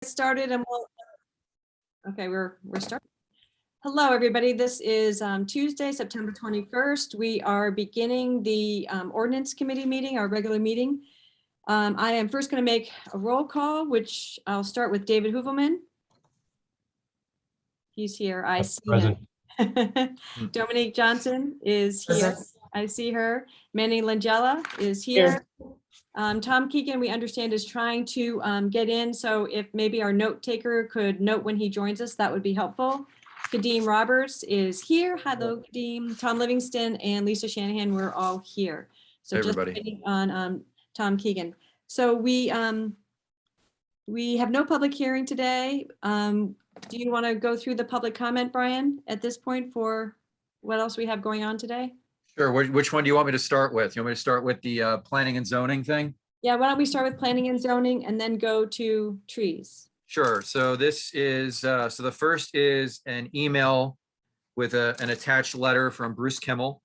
Started and okay, we're starting. Hello, everybody. This is Tuesday, September 21st. We are beginning the Ordinance Committee meeting, our regular meeting. I am first going to make a roll call, which I'll start with David Hoovelman. He's here. I see him. Dominique Johnson is here. I see her. Manny Langella is here. Tom Keegan, we understand, is trying to get in. So if maybe our note taker could note when he joins us, that would be helpful. Kadeem Roberts is here. Hello, Kadeem. Tom Livingston and Lisa Shanahan, we're all here. So hey, just everybody. waiting on Tom Keegan. So we have no public hearing today. Do you want to go through the public comment, Brian, at this point for what else we have going on today? Sure. Which one do you want me to start with? You want me to start with the planning and zoning thing? Yeah, why don't we start with planning and zoning and then go to trees? Sure. So this is, so the first is an email with an attached letter from Bruce Kimmel.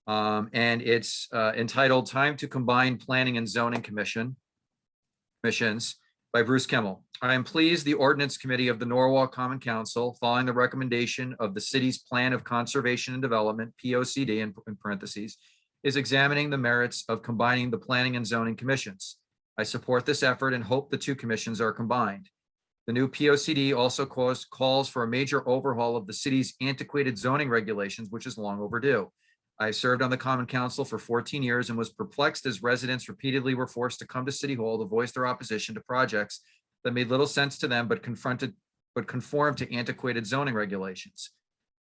And it's entitled Time to Combine Planning and Zoning Commissions by Bruce Kimmel. I am pleased the Ordinance Committee of the Norwalk Common Council, following the recommendation of the city's Plan of Conservation and Development, POCD in parentheses, is examining the merits of combining the Planning and Zoning Commissions. I support this effort and hope the two commissions are combined. The new POCD also calls for a major overhaul of the city's antiquated zoning regulations, which is long overdue. I served on the Common Council for 14 years and was perplexed as residents repeatedly were forced to come to City Hall to voice their opposition to projects that made little sense to them but conformed to antiquated zoning regulations.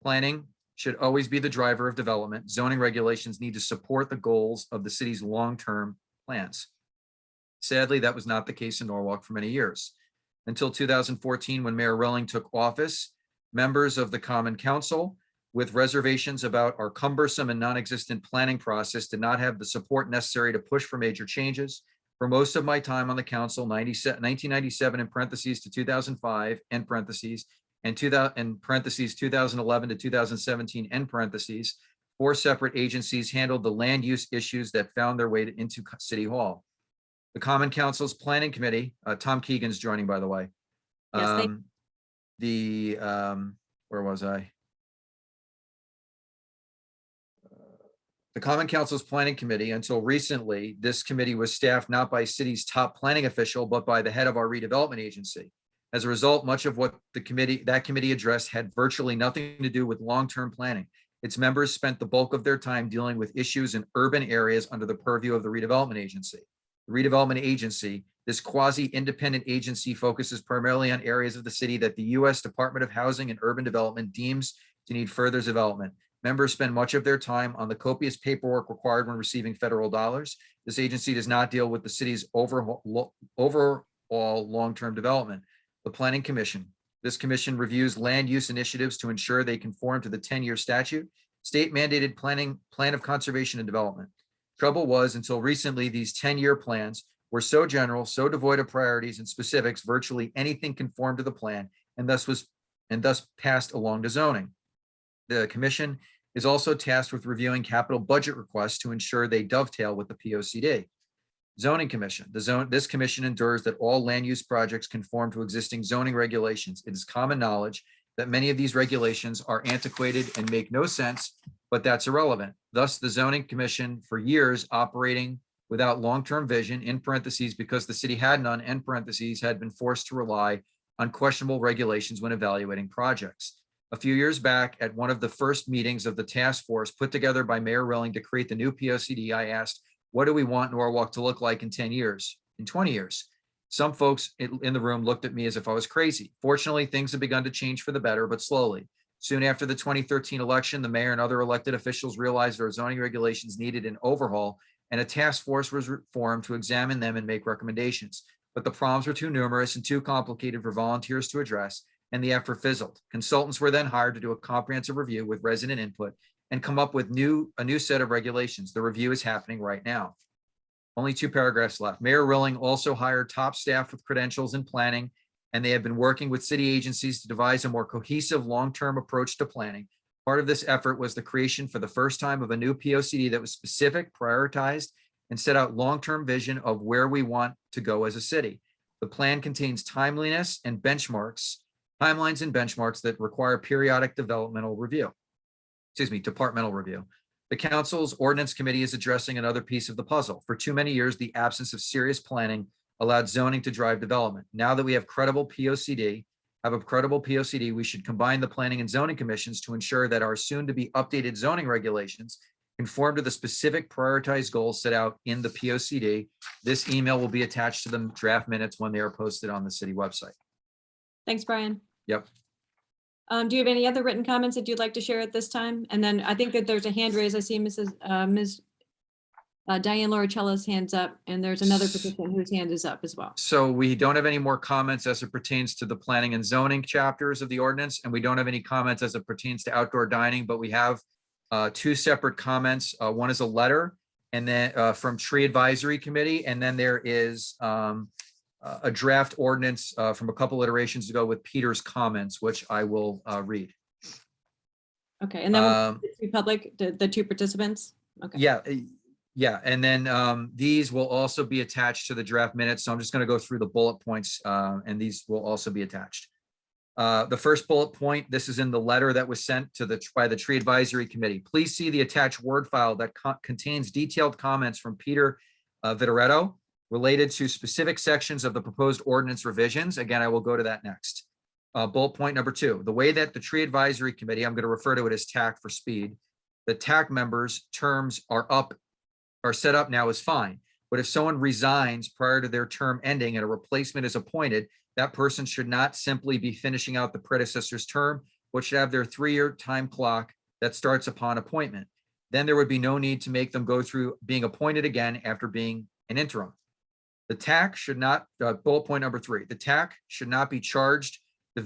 Planning should always be the driver of development. Zoning regulations need to support the goals of the city's long-term plans. Sadly, that was not the case in Norwalk for many years. Until 2014, when Mayor Relling took office, members of the Common Council, with reservations about our cumbersome and non-existent planning process, did not have the support necessary to push for major changes. For most of my time on the council, 1997 in parentheses to 2005 end parentheses, and 2011 to 2017 end parentheses, 4 separate agencies handled the land use issues that found their way into City Hall. The Common Council's Planning Committee, Tom Keegan's joining, by the way. Yes, Where was I? The Common Council's Planning Committee, until recently, this committee was staffed not by city's top planning official, but by the head of our redevelopment agency. As a result, much of what that committee addressed had virtually nothing to do with long-term planning. Its members spent the bulk of their time dealing with issues in urban areas under the purview of the redevelopment agency. The redevelopment agency, this quasi-independent agency, focuses primarily on areas of the city that the U.S. Department of Housing and Urban Development deems to need further development. Members spend much of their time on the copious paperwork required when receiving federal dollars. This agency does not deal with the city's overall long-term development. The Planning Commission. This commission reviews land use initiatives to ensure they conform to the 10-year statute, state-mandated plan of conservation and development. Trouble was, until recently, these 10-year plans were so general, so devoid of priorities and specifics, virtually anything conformed to the plan, and thus passed along to zoning. The commission is also tasked with reviewing capital budget requests to ensure they dovetail with the POCD. Zoning Commission. This commission ensures that all land use projects conform to existing zoning regulations. It is common knowledge that many of these regulations are antiquated and make no sense, but that's irrelevant. Thus, the Zoning Commission, for years operating without long-term vision, in parentheses, because the city had none, end parentheses, had been forced to rely on questionable regulations when evaluating projects. A few years back, at one of the first meetings of the task force put together by Mayor Relling to create the new POCD, I asked, what do we want Norwalk to look like in 10 years, in 20 years? Some folks in the room looked at me as if I was crazy. Fortunately, things have begun to change for the better, but slowly. Soon after the 2013 election, the mayor and other elected officials realized our zoning regulations needed an overhaul, and a task force was formed to examine them and make recommendations. But the problems were too numerous and too complicated for volunteers to address, and the effort fizzled. Consultants were then hired to do a comprehensive review with resident input and come up with a new set of regulations. The review is happening right now. Only 2 paragraphs left. Mayor Relling also hired top staff with credentials in planning, and they have been working with city agencies to devise a more cohesive long-term approach to planning. Part of this effort was the creation for the first time of a new POCD that was specific, prioritized, and set out long-term vision of where we want to go as a city. The plan contains timeliness and benchmarks, timelines and benchmarks that require periodic developmental review. Departmental review. The council's ordinance committee is addressing another piece of the puzzle. For too many years, the absence of serious planning allowed zoning to drive development. Now that we have a credible POCD, we should combine the planning and zoning commissions to ensure that our soon-to-be updated zoning regulations conform to the specific prioritized goals set out in the POCD. This email will be attached to the draft minutes when they are posted on the city website. Thanks, Brian. Yep. Do you have any other written comments that you'd like to share at this time? And then I think that there's a hand raised. I see Ms. Diane Lauricella's hands up, and there's another participant whose hand is up as well. So we don't have any more comments as it pertains to the planning and zoning chapters of the ordinance, and we don't have any comments as it pertains to outdoor dining, but we have two separate comments. One is a letter and then from Tree Advisory Committee, and then there is a draft ordinance from a couple iterations ago with Peter's comments, which I will read. Okay, and then the two participants. Okay. Yeah, and then these will also be attached to the draft minutes. So I'm just going to go through the bullet points, and these will also be attached. The first bullet point, this is in the letter that was sent to by the Tree Advisory Committee. Please see the attached Word file that contains detailed comments from Peter Vitoretto related to specific sections of the proposed ordinance revisions. Again, I will go to that next. Bullet point number 2, the way that the Tree Advisory Committee, I'm going to refer to it as TAC for speed, the TAC members' terms are set up now is fine. But if someone resigns prior to their term ending and a replacement is appointed, that person should not simply be finishing out the predecessor's term, but should have their 3-year time clock that starts upon appointment. Then there would be no need to make them go through being appointed again after being an interim. The TAC should not, bullet point number 3, the TAC should not be charged with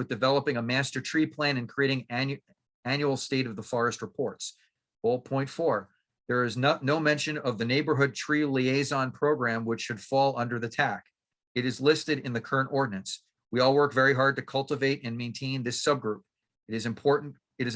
developing a master tree plan and creating annual state of the forest reports. Bullet point 4, there is no mention of the neighborhood tree liaison program, which should fall under the TAC. It is listed in the current ordinance. We all work very hard to cultivate and maintain this subgroup. It is an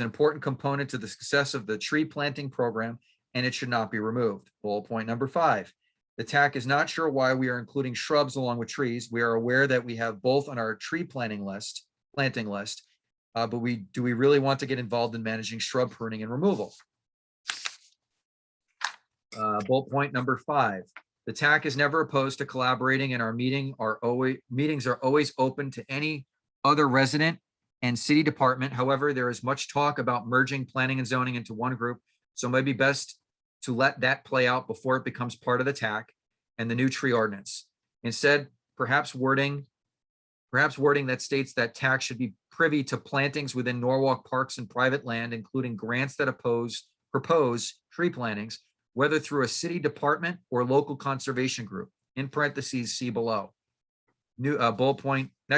important component to the success of the tree planting program, and it should not be removed. Bullet point number 5. The TAC is not sure why we are including shrubs along with trees. We are aware that we have both on our tree planting list, but do we really want to get involved in managing shrub pruning and removal? Bullet point number 5. The TAC is never opposed to collaborating, and our meetings are always open to any other resident and city department. However, there is much talk about merging planning and zoning into one group, so it might be best to let that play out before it becomes part of the TAC and the new tree ordinance. Instead, perhaps wording that states that TAC should be privy to plantings within Norwalk parks and private land, including grants that propose tree plantings, whether through a city department or local conservation group, in parentheses, see below. Next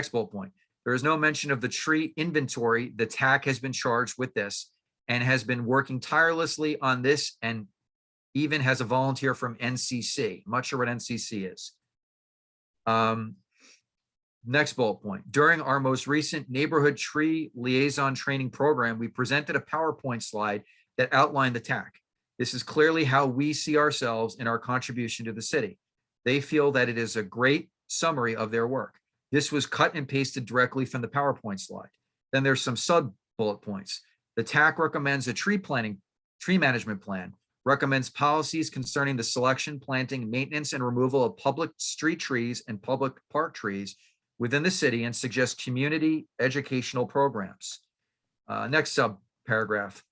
bullet point. There is no mention of the tree inventory. The TAC has been charged with this and has been working tirelessly on this, and even has a volunteer from NCC. I'm not sure what NCC is. Next bullet point. During our most recent neighborhood tree liaison training program, we presented a PowerPoint slide that outlined the TAC. This is clearly how we see ourselves in our contribution to the city. They feel that it is a great summary of their work. This was cut and pasted directly from the PowerPoint slide. Then there's some sub bullet points. The TAC recommends a tree management plan, recommends policies concerning the selection, planting, maintenance, and removal of public street trees and public park trees within the city, and suggests community educational programs. Next sub paragraph.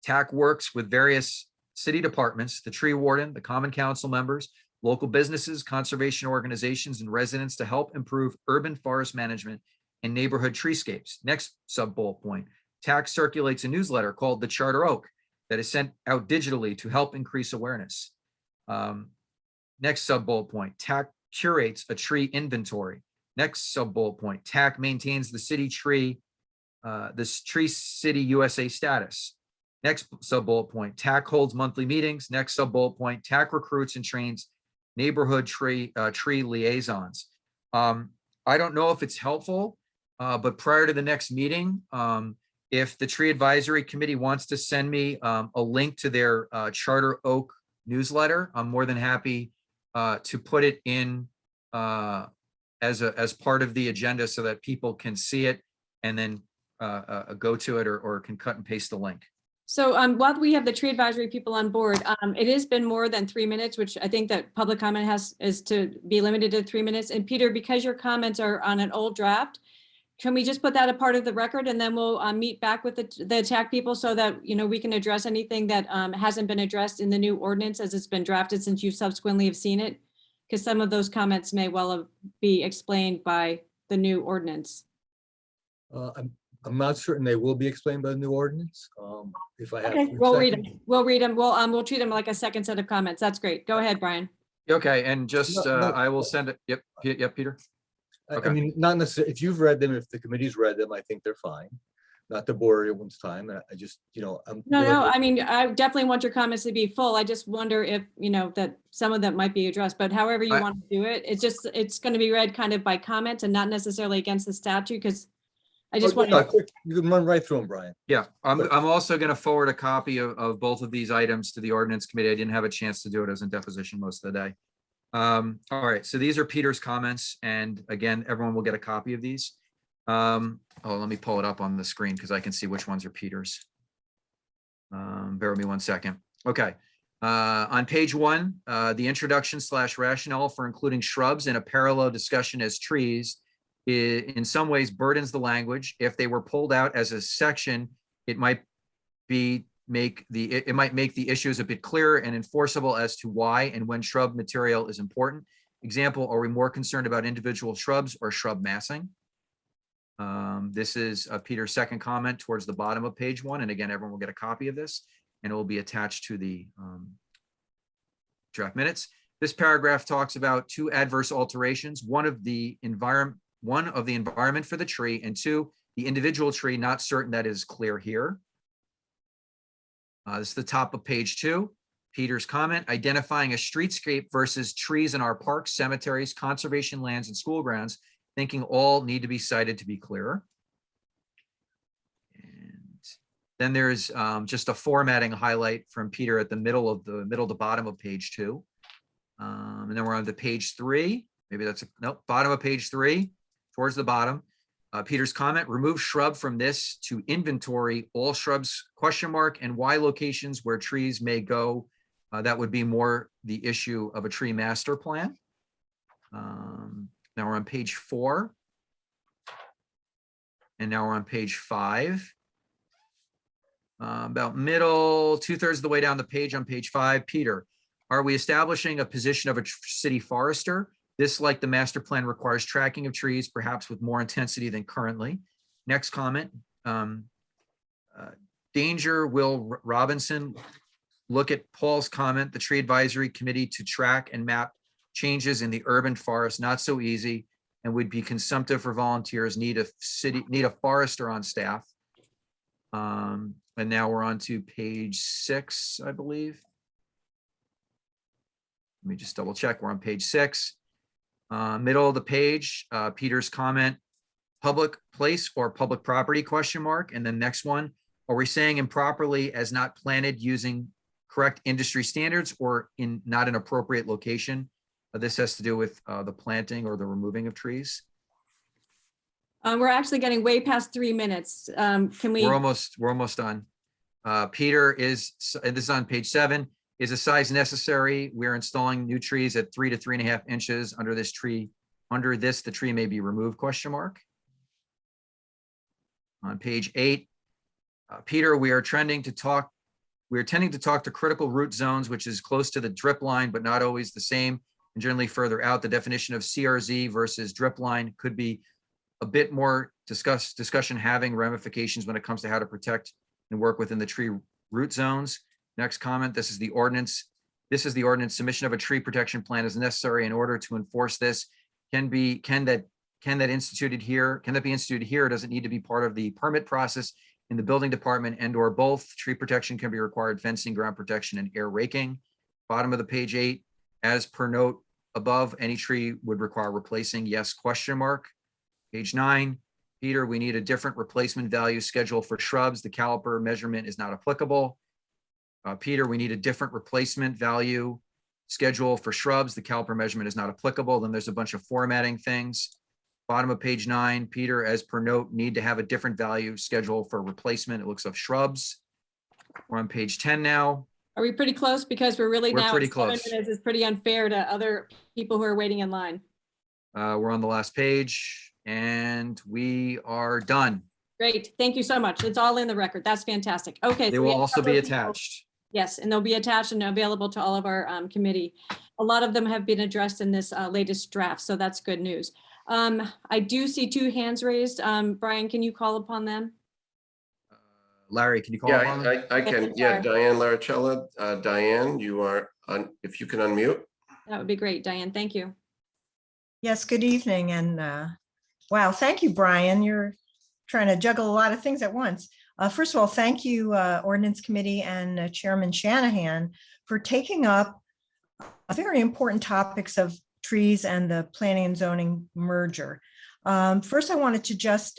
TAC works with various city departments, the tree warden, the common council members, local businesses, conservation organizations, and residents to help improve urban forest management and neighborhood treescapes. Next sub bullet point. TAC circulates a newsletter called The Charter Oak that is sent out digitally to help increase awareness. Next sub bullet point. TAC curates a tree inventory. Next sub bullet point. TAC maintains the city tree, this Tree City USA status. Next sub bullet point. TAC holds monthly meetings. Next sub bullet point. TAC recruits and trains neighborhood tree liaisons. I don't know if it's helpful, but prior to the next meeting, if the Tree Advisory Committee wants to send me a link to their Charter Oak newsletter, I'm more than happy to put it in as part of the agenda so that people can see it and then go to it or can cut and paste the link. So while we have the tree advisory people on board, it has been more than 3 minutes, which I think that public comment is to be limited to 3 minutes. And Peter, because your comments are on an old draft, can we just put that a part of the record and then we'll meet back with the TAC people so that, you know, we can address anything that hasn't been addressed in the new ordinance as it's been drafted since you subsequently have seen it? Because some of those comments may well be explained by the new ordinance. I'm not certain they will be explained by the new ordinance. If I have. Okay, 3 we'll read seconds. them. We'll read them. We'll treat them like a second set of comments. That's great. Go ahead, Brian. Okay, and just, No. I will send it. Yep, yep, Peter. I Okay. mean, not necessarily, if you've read them, if the committee's read them, I think they're fine. Not to bore everyone's time. I just, you know, I'm. No, I mean, I definitely want your comments to be full. I just wonder if, you know, that some of them might be addressed, but however you want to do it, it's going to be read kind of by comment and not necessarily against the statute, because I just want to. You can run right through them, Brian. Yeah, I'm also going to forward a copy of both of these items to the ordinance committee. I didn't have a chance to do it. I was in deposition most of the day. All right, so these are Peter's comments, and again, everyone will get a copy of these. Let me pull it up on the screen because I can see which ones are Peter's. Bear with me 1 second. Okay, on page 1, the introduction / rationale for including shrubs in a parallel discussion as trees in some ways burdens the language. If they were pulled out as a section, it might make the issues a bit clearer and enforceable as to why and when shrub material is important. Example, are we more concerned about individual shrubs or shrub massing? This is Peter's second comment towards the bottom of page 1. And again, everyone will get a copy of this and it will be attached to the draft minutes. This paragraph talks about 2 adverse alterations, one of the environment for the tree, and 2, the individual tree, not certain that is clear here. This is the top of page 2. Peter's comment, identifying a streetscape versus trees in our parks, cemeteries, conservation lands, and school grounds, thinking all need to be cited to be clearer. And then there's just a formatting highlight from Peter at the middle to bottom of page 2. And then we're on to page 3. Maybe that's bottom of page 3, towards the bottom. Peter's comment, remove shrub from this to inventory all shrubs ? And why locations where trees may go. That would be more the issue of a tree master plan. Now we're on page 4. And now we're on page 5. About middle, 2/3 of the way down the page on page 5, Peter, are we establishing a position of a city forester? This, like the master plan, requires tracking of trees, perhaps with more intensity than currently. Next comment, Danger Will Robinson, look at Paul's comment, the tree advisory committee to track and map changes in the urban forest, not so easy, and would be consumptive for volunteers, need a forester on staff. And now we're on to page 6, I believe. Let me just double check. We're on page 6. Middle of the page, Peter's comment, public place or public property ? And then next one, are we saying improperly as not planted using correct industry standards or in not an appropriate location? This has to do with the planting or the removing of trees. We're actually getting way past 3 minutes. Can we? We're almost done. Peter is, and this is on page 7. Is a size necessary? We're installing new trees at 3 to 3.5 inches under this tree. Under this, the tree may be removed ? On page 8, Peter, we are tending to talk to critical root zones, which is close to the drip line, but not always the same, and generally further out. The definition of CRZ versus drip line could be a bit more discussion having ramifications when it comes to how to protect and work within the tree root zones. Next comment, this is the ordinance. Submission of a tree protection plan is necessary in order to enforce this. Can that be instituted here? Or does it need to be part of the permit process in the building department and/or both? Tree protection can be required, fencing, ground protection, and air raking. Bottom of the page 8, as per note above, any tree would require replacing, yes ? Page 9, Peter, we need a different replacement value schedule for shrubs. The caliper measurement is not applicable. Peter, we need a different replacement value schedule for shrubs, the caliper measurement is not applicable. Then there's a bunch of formatting things. Bottom of page 9, Peter, as per note, need to have a different value schedule for replacement. It looks of shrubs. We're on page 10 now. Are we pretty close? Because we're really We're now pretty at 7 close. minutes. It's pretty unfair to other people who are waiting in line. We're on the last page and we are done. Great. Thank you so much. It's all in the record. That's fantastic. Okay. They so we will have a also couple be of people- attached. Yes, and they'll be attached and available to all of our committee. A lot of them have been addressed in this latest draft, so that's good news. I do see 2 hands raised. Brian, can you call upon them? Larry, can you call upon them? Yeah, I can. Yeah, Diane Laricella. Diane, you are on, if you can unmute. That would be great, Diane. Thank you. Yes, good evening. And wow, thank you, Brian. You're trying to juggle a lot of things at once. First of all, thank you, Ordinance Committee and Chairman Shanahan for taking up very important topics of trees and the planning and zoning merger. First, I wanted to just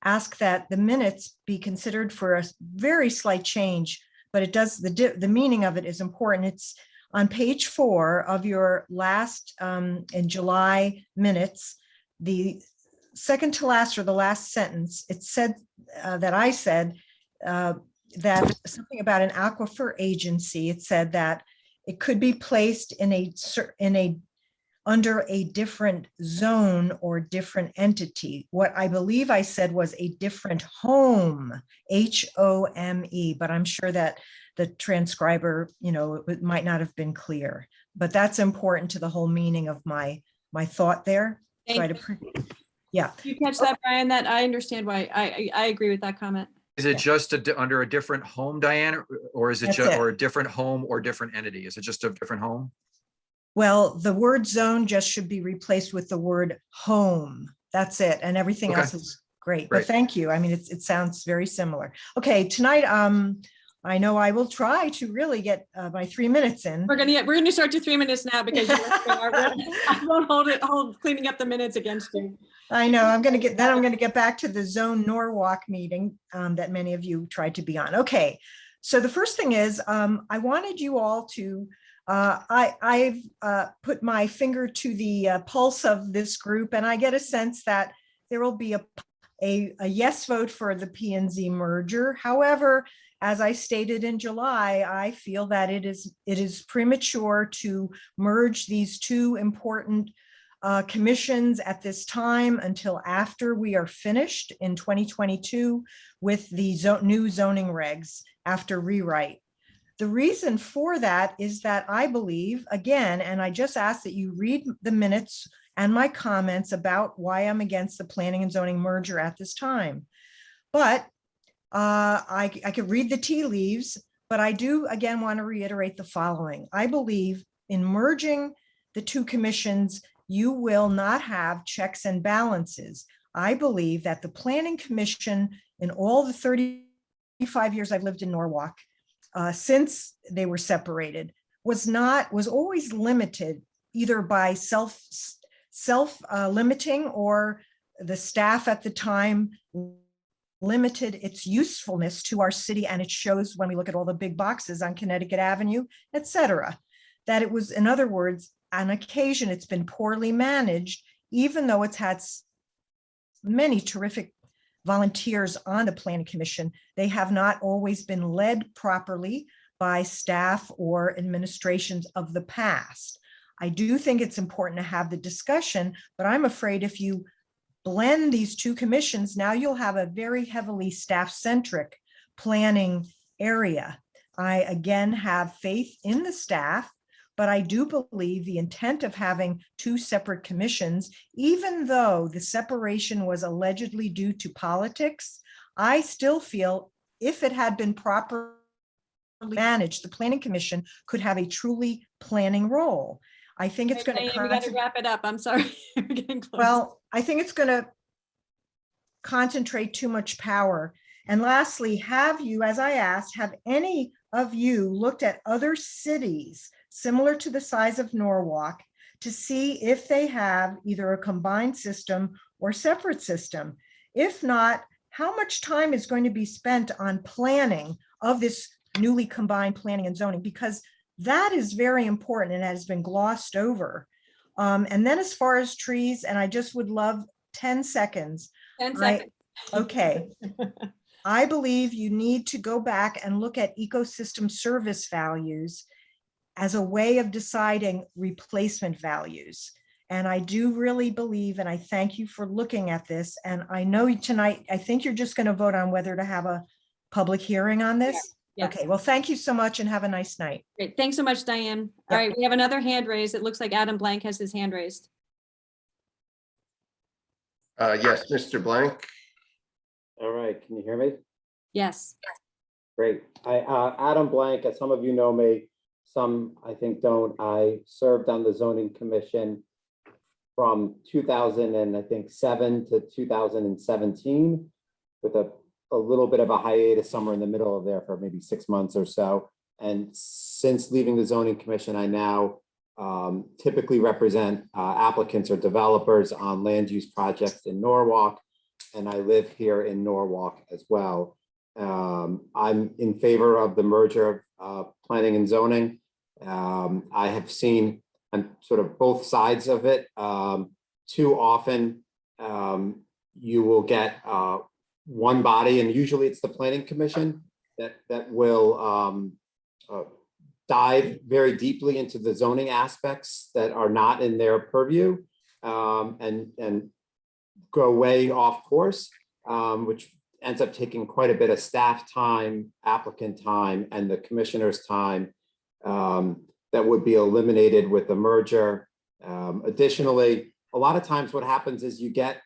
ask that the minutes be considered for a very slight change, but it does, the meaning of it is important. It's on page 4 of your last in July minutes, the second to last or the last sentence, it said that I said that something about an aquifer agency. It said that it could be placed in a under a different zone or different entity. What I believe I said was a different home, HOME, but I'm sure that the transcriber, it might not have been clear, but that's important to the whole meaning of my thought there. Thank Yeah. you catch that, Brian? That I understand why. I agree with that comment. Is it just under a different home, Diane, or is it That's just, it. or a different home or different entity? Is it just a different home? Well, the word zone just should be replaced with the word home. That's it. And everything Okay. else is great. Great. But thank you. I mean, it sounds very similar. Okay, tonight, I know I will try to really get my 3 minutes in. We're gonna start to 3 minutes now because I won't hold cleaning up the minutes against you. I know, I'm going to get back to the Zone Norwalk meeting that many of you tried to be on. Okay, so the first thing is, I wanted you all to, I've put my finger to the pulse of this group, and I get a sense that there will be a yes vote for the P&Z merger. However, as I stated in July, I feel that it is premature to merge these 2 important commissions at this time until after we are finished in 2022 with the new zoning regs after rewrite. The reason for that is that I believe, again, and I just ask that you read the minutes and my comments about why I'm against the planning and zoning merger at this time. But I could read the tea leaves, but I do again want to reiterate the following. I believe in merging the 2 commissions, you will not have checks and balances. I believe that the Planning Commission, in all the 35 years I've lived in Norwalk, since they were separated, was always limited either by self-limiting or the staff at the time limited its usefulness to our city, and it shows when we look at all the big boxes on Connecticut Avenue, etc. That it was, in other words, on occasion it's been poorly managed, even though it's had many terrific volunteers on the Planning Commission. They have not always been led properly by staff or administrations of the past. I do think it's important to have the discussion, but I'm afraid if you blend these 2 commissions, now you'll have a very heavily staff-centric planning area. I again have faith in the staff, but I do believe the intent of having 2 separate commissions, even though the separation was allegedly due to politics, I still feel if it had been properly managed, the Planning Commission could have a truly planning role. I think it's going to. We got to wrap it up. I'm sorry. We're getting close. Well, I think it's going to concentrate too much power. And lastly, have you, as I asked, have any of you looked at other cities similar to the size of Norwalk to see if they have either a combined system or separate system? If not, how much time is going to be spent on planning of this newly combined planning and zoning? Because That is very important and has been glossed over. And then as far as trees, and I just would love 10 seconds. 10 I- seconds. Okay. I believe you need to go back and look at ecosystem service values as a way of deciding replacement values. And I do really believe, and I thank you for looking at this. And I know tonight, I think you're just going to vote on whether to have a public hearing on this. Yes. Okay, well, thank you so much and have a nice night. Great. Thanks so much, Diane. All Yeah. right, we have another hand raised. It looks like Adam Blank has his hand raised. Yes, Mr. Blank. All right, can you hear me? Yes. Great. Adam Blank, as some of you know me, some I think don't. I served on the zoning commission from 2007 to 2017 with a little bit of a hiatus somewhere in the middle of there for maybe 6 months or so. And since leaving the zoning commission, I now typically represent applicants or developers on land use projects in Norwalk, and I live here in Norwalk as well. I'm in favor of the merger of planning and zoning. I have seen on sort of both sides of it. Too often, you will get one body, and usually it's the planning commission that will dive very deeply into the zoning aspects that are not in their purview, and go way off course, which ends up taking quite a bit of staff time, applicant time, and the commissioner's time that would be eliminated with the merger. Additionally, a lot of times what happens is you get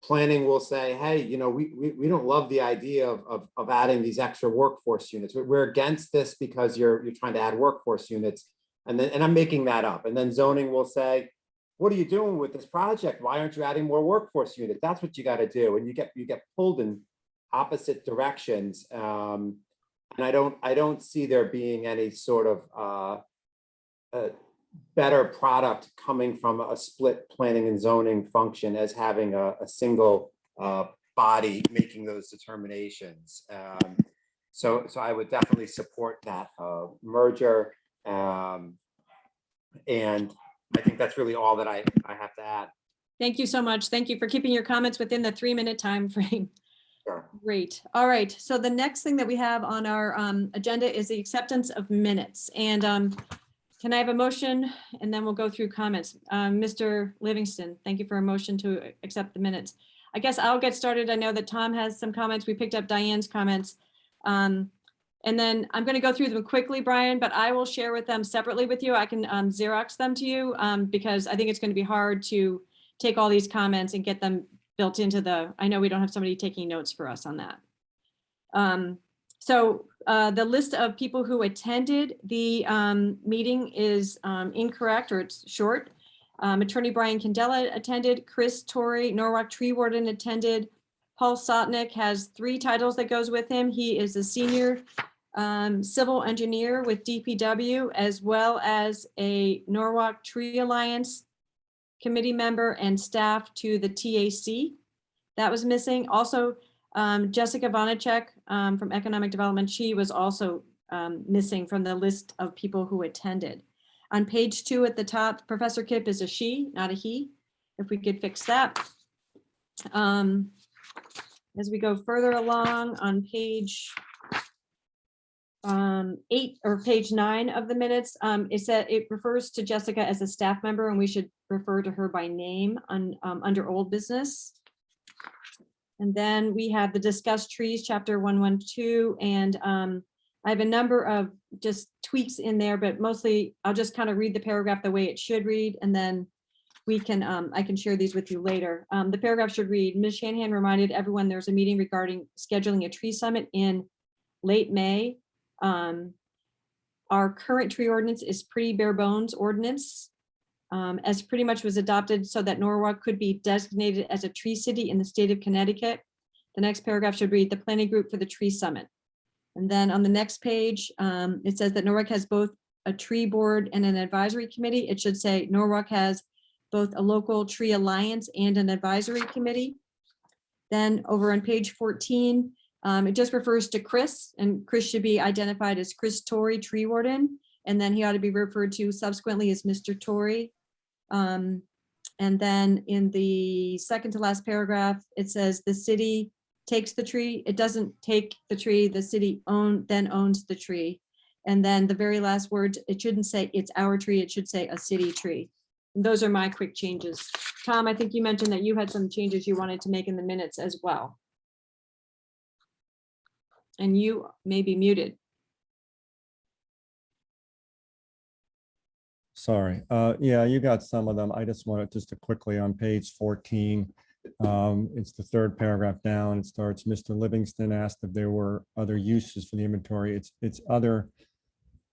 planning will say, hey, you know, we don't love the idea of adding these extra workforce units. We're against this because you're trying to add workforce units. And I'm making that up. And then zoning will say, what are you doing with this project? Why aren't you adding more workforce units? That's what you got to do. And you get pulled in opposite directions. And I don't see there being any sort of better product coming from a split planning and zoning function as having a single body making those determinations. So I would definitely support that merger. And I think that's really all that I have to add. Thank you so much. Thank you for keeping your comments within the 3-minute time frame. Sure. Great. All right. So the next thing that we have on our agenda is the acceptance of minutes. And can I have a motion? And then we'll go through comments. Mr. Livingston, thank you for a motion to accept the minutes. I guess I'll get started. I know that Tom has some comments. We picked up Diane's comments. And then I'm going to go through them quickly, Brian, but I will share with them separately with you. I can Xerox them to you because I think it's going to be hard to take all these comments and get them built into the, I know we don't have somebody taking notes for us on that. So the list of people who attended the meeting is incorrect, or it's short. Attorney Brian Candela attended, Chris Torrey, Norwalk Tree Warden attended, Paul Sotnick has 3 titles that goes with him. He is a senior civil engineer with DPW, as well as a Norwalk Tree Alliance committee member and staff to the TAC. That was missing. Also, Jessica Vonacek from Economic Development, she was also missing from the list of people who attended. On page 2 at the top, Professor Kipp is a she, not a he. If we could fix that. As we go further along on page 8 or page 9 of the minutes, it refers to Jessica as a staff member, and we should refer to her by name on under old business. And then we have the discussed trees, chapter 112, and I have a number of just tweaks in there, but mostly I'll just kind of read the paragraph the way it should read, and then we can I can share these with you later. The paragraph should read, Ms. Shanahan reminded everyone there's a meeting regarding scheduling a tree summit in late May. Our current tree ordinance is pretty bare bones ordinance, as pretty much was adopted so that Norwalk could be designated as a tree city in the state of Connecticut. The next paragraph should read the planning group for the tree summit. And then on the next page, it says that Norwalk has both a tree board and an advisory committee. It should say Norwalk has both a local tree alliance and an advisory committee. Then over on page 14, It just refers to Chris, and Chris should be identified as Chris Torrey, tree warden, and then he ought to be referred to subsequently as Mr. Torrey. And then in the second to last paragraph, it says the city takes the tree. It doesn't take the tree, the city then owns the tree. And then the very last words, it shouldn't say it's our tree, it should say a city tree. And those are my quick changes. Tom, I think you mentioned that you had some changes you wanted to make in the minutes as well. And you may be muted. Sorry. Yeah, you got some of them. I just wanted just to quickly on page 14. It's the third paragraph down. It starts, Mr. Livingston asked if there were other uses for the inventory. It's other,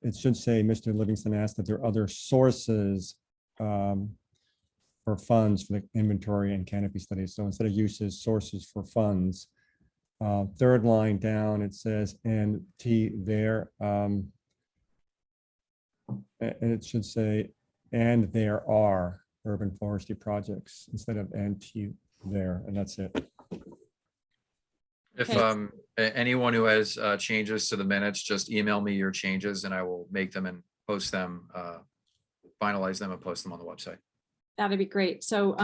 it should say Mr. Livingston asked if there are other sources for funds for the inventory and canopy studies. So instead of uses, sources for funds. Third line down, it says, and T there. And it should say, and there are urban forestry projects instead of and T there, and that's it. If Okay. anyone who has changes to the minutes, just email me your changes and I will make them and post them, finalize them and post them on the website. That'd be great. So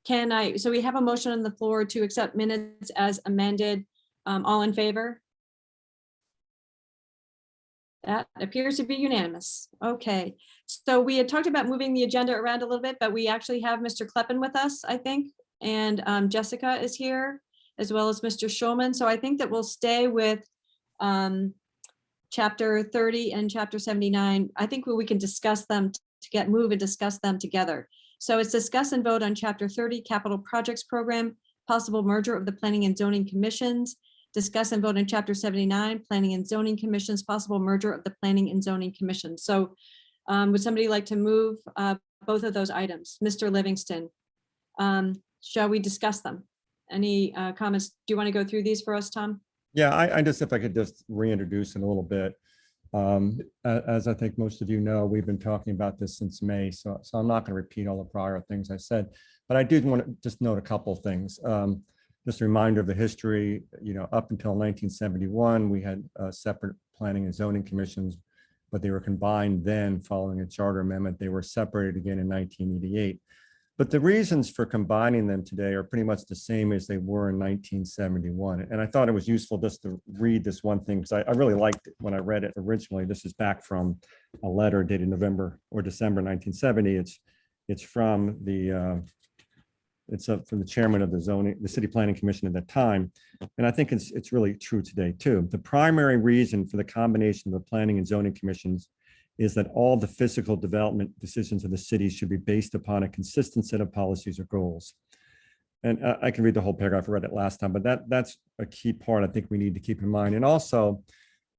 so we have a motion on the floor to accept minutes as amended. All in favor? That appears to be unanimous. Okay, so we had talked about moving the agenda around a little bit, but we actually have Mr. Kleppen with us, I think. And Jessica is here, as well as Mr. Schulman. So I think that we'll stay with chapter 30 and chapter 79. I think we can discuss them to move and discuss them together. So it's discuss and vote on chapter 30, capital projects program, possible merger of the planning and zoning commissions. Discuss and vote on chapter 79, planning and zoning commissions, possible merger of the planning and zoning commission. So would somebody like to move both of those items? Mr. Livingston, shall we discuss them? Any comments? Do you want to go through these for us, Tom? Yeah, I just, if I could just reintroduce it a little bit. As I think most of you know, we've been talking about this since May, so I'm not going to repeat all the prior things I said, but I did want to just note a couple of things. Just a reminder of the history, up until 1971, we had separate planning and zoning commissions, but they were combined then following a charter amendment. They were separated again in 1988. But the reasons for combining them today are pretty much the same as they were in 1971. And I thought it was useful just to read this one thing, because I really liked it when I read it originally. This is back from a letter dated November or December 1970. It's from the from the chairman of the City Planning Commission at that time. And I think it's really true today too. The primary reason for the combination of the planning and zoning commissions is that all the physical development decisions of the city should be based upon a consistent set of policies or goals. And I can read the whole paragraph, I read it last time, but that's a key part I think we need to keep in mind. And also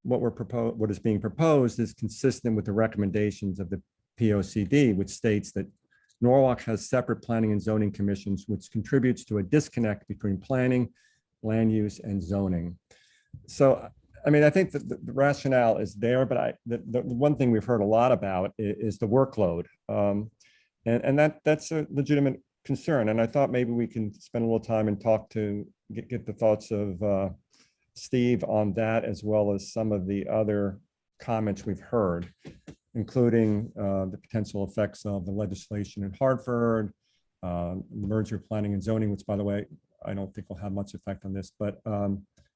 what is being proposed is consistent with the recommendations of the POCD, which states that Norwalk has separate planning and zoning commissions, which contributes to a disconnect between planning, land use, and zoning. So, I mean, I think that the rationale is there, but the one thing we've heard a lot about is the workload. And that's a legitimate concern. And I thought maybe we can spend a little time and talk to get the thoughts of Steve on that, as well as some of the other comments we've heard, including the potential effects of the legislation in Hartford, merger planning and zoning, which, by the way, I don't think will have much effect on this. But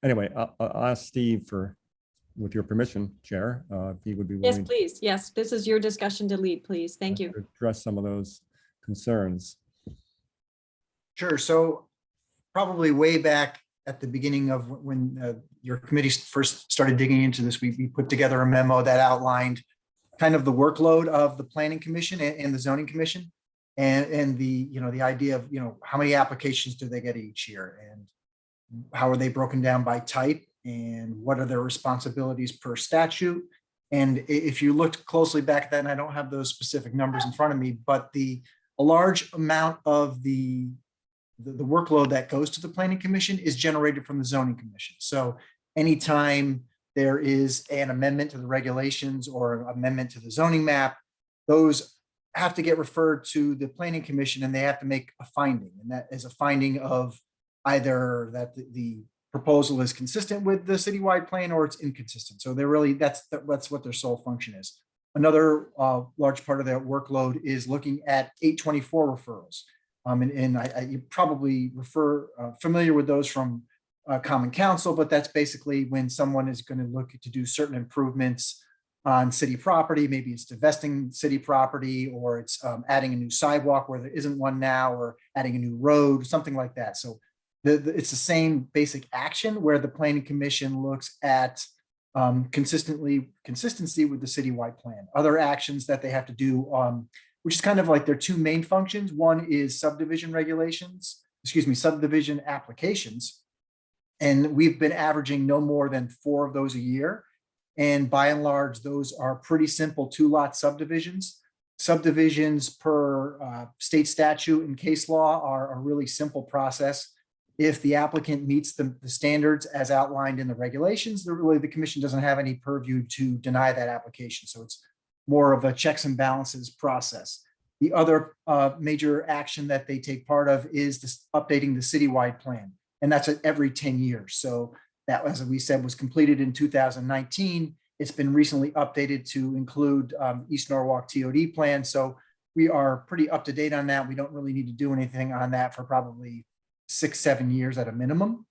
anyway, I'll ask Steve with your permission, Chair, if he would be Yes, willing please. Yes, this is your discussion to lead, please. Thank you. to address some of those concerns. Sure. So probably way back at the beginning of when your committee first started digging into this, we put together a memo that outlined kind of the workload of the planning commission and the zoning commission, and the idea of how many applications do they get each year, and how are they broken down by type, and what are their responsibilities per statute. And if you looked closely back at that, and I don't have those specific numbers in front of me, but a large amount of the workload that goes to the planning commission is generated from the zoning commission. So anytime there is an amendment to the regulations or amendment to the zoning map, those have to get referred to the planning commission, and they have to make a finding. And that is a finding of either that the proposal is consistent with the citywide plan or it's inconsistent. So they're really, that's what their sole function is. Another large part of their workload is looking at 824 referrals. You probably familiar with those from Common Council, but that's basically when someone is going to look to do certain improvements on city property. Maybe it's divesting city property, or it's adding a new sidewalk where there isn't one now, or adding a new road, something like that. So it's the same basic action where the Planning Commission looks at consistency with the citywide plan. Other actions that they have to do, which is kind of like their two main functions. One is subdivision applications. And we've been averaging no more than 4 of those a year. And by and large, those are pretty simple 2-lot subdivisions. Subdivisions per state statute and case law are a really simple process. If the applicant meets the standards as outlined in the regulations, the commission doesn't have any purview to deny that application. So it's more of a checks and balances process. The other major action that they take part of is updating the citywide plan. And that's at every 10 years. So that, as we said, was completed in 2019. It's been recently updated to include East Norwalk TOD plan. So we are pretty up to date on that. We don't really need to do anything on that for probably 6-7 years at a minimum.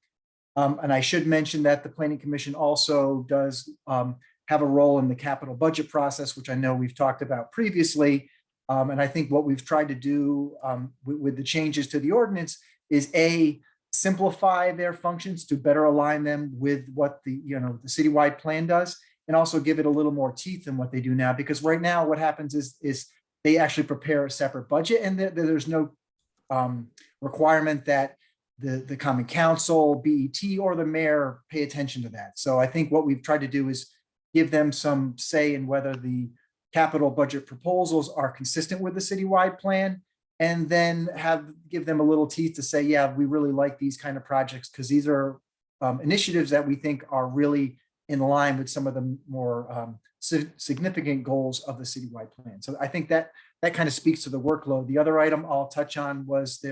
And I should mention that the Planning Commission also does have a role in the capital budget process, which I know we've talked about previously. And I think what we've tried to do with the changes to the ordinance is simplify their functions to better align them with what the citywide plan does, and also give it a little more teeth than what they do now. Because right now what happens is they actually prepare a separate budget, and there's no requirement that the Common Council, BET, or the mayor pay attention to that. So I think what we've tried to do is give them some say in whether the capital budget proposals are consistent with the citywide plan, and then give them a little teeth to say, yeah, we really like these kind of projects because these are initiatives that we think are really in line with some of the more significant goals of the citywide plan. So I think that kind of speaks to the workload. The other item I'll touch on was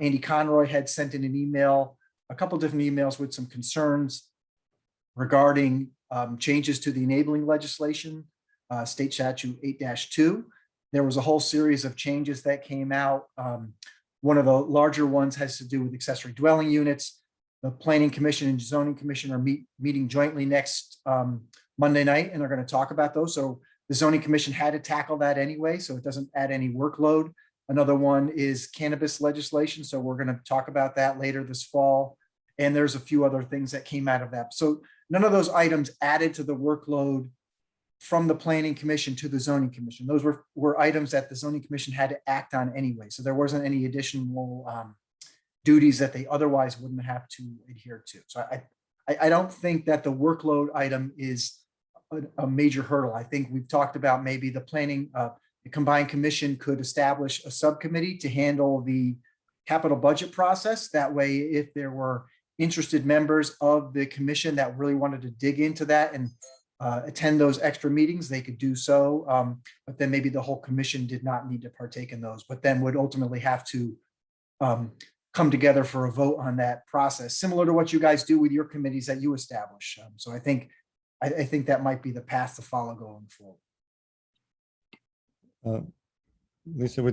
Andy Conroy had sent in an email, a couple different emails with some concerns regarding changes to the enabling legislation, state statute 8-2. There was a whole series of changes that came out. One of the larger ones has to do with accessory dwelling units. The Planning Commission and Zoning Commission are meeting jointly next Monday night, and they're going to talk about those. So the Zoning Commission had to tackle that anyway, so it doesn't add any workload. Another one is cannabis legislation. So we're going to talk about that later this fall. And there's a few other things that came out of that. So none of those items added to the workload from the Planning Commission to the Zoning Commission. Those were items that the Zoning Commission had to act on anyway. So there wasn't any additional duties that they otherwise wouldn't have to adhere to. So I don't think that the workload item is a major hurdle. I think we've talked about maybe the combined commission could establish a subcommittee to handle the capital budget process. That way, if there were interested members of the commission that really wanted to dig into that and attend those extra meetings, they could do so. But then maybe the whole commission did not need to partake in those, but then would ultimately have to come together for a vote on that process, similar to what you guys do with your committees that you establish. So I think that might be the path to follow going forward. Lisa,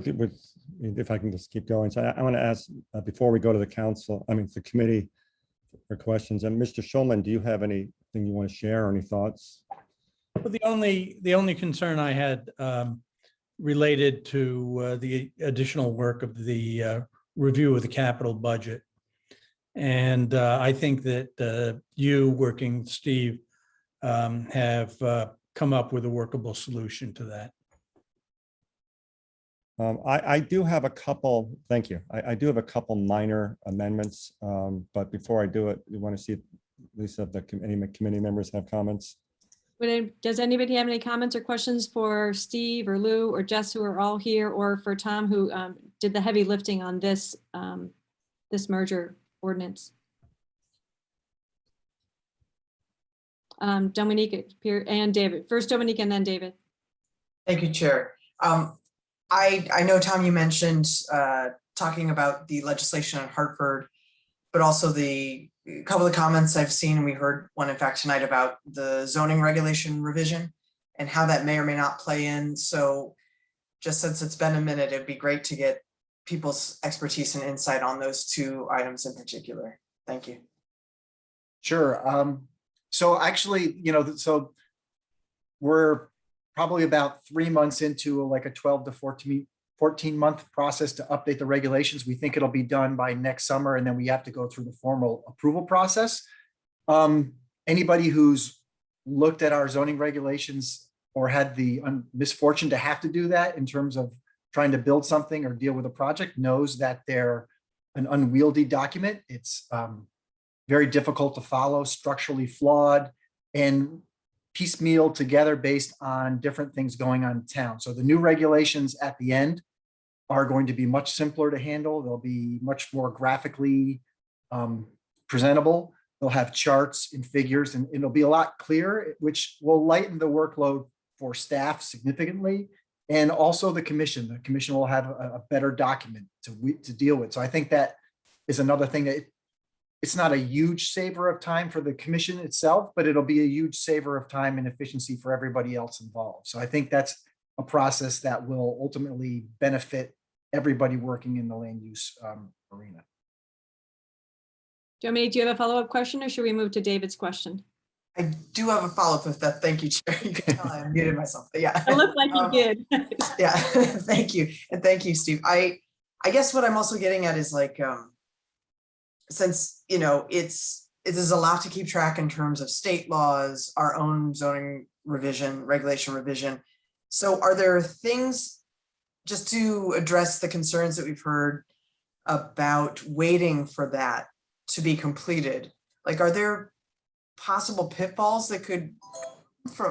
if I can just keep going. So I want to ask, before we go to the the committee for questions, and Mr. Schulman, do you have anything you want to share or any thoughts? Well, the only concern I had related to the additional work of the review of the capital budget. And I think that you, working with Steve, have come up with a workable solution to that. I do have a couple, thank you. I do have a couple minor amendments, but before I do it, you want to see, Lisa, if any committee members have comments? Does anybody have any comments or questions for Steve or Lou or Jess, who are all here, or for Tom, who did the heavy lifting on this merger ordinance? Dominique and David. First Dominique and then David. Thank you, Chair. I know, Tom, you mentioned talking about the legislation on Hartford, but also the a couple of comments I've seen, we heard one in fact tonight about the zoning regulation revision and how that may or may not play in. So just since it's been a minute, it'd be great to get people's expertise and insight on those two items in particular. Thank you. Sure. So actually, so we're probably about 3 months into like a 12 to 14-month process to update the regulations. We think it'll be done by next summer, and then we have to go through the formal approval process. Anybody who's looked at our zoning regulations or had the misfortune to have to do that in terms of trying to build something or deal with a project knows that they're an unwieldy document. It's very difficult to follow, structurally flawed, and piecemeal together based on different things going on in town. So the new regulations at the end are going to be much simpler to handle. They'll be much more graphically presentable. They'll have charts and figures, and it'll be a lot clearer, which will lighten the workload for staff significantly. And also the commission. The commission will have a better document to deal with. So I think that is another thing that it's not a huge saver of time for the commission itself, but it'll be a huge saver of time and efficiency for everybody else involved. So I think that's a process that will ultimately benefit everybody working in the land use arena. Dominique, do you have a follow-up question or should we move to David's question? I do have a follow-up with that. Thank you, Chair. You can tell I muted myself, but yeah. It looked like you did. Yeah, thank you. And thank you, Steve. I guess what I'm also getting at is like, since, there's a lot to keep track in terms of state laws, our own zoning revision, regulation revision. So are there things, just to address the concerns that we've heard about waiting for that to be completed? Like, are there possible pitfalls that could,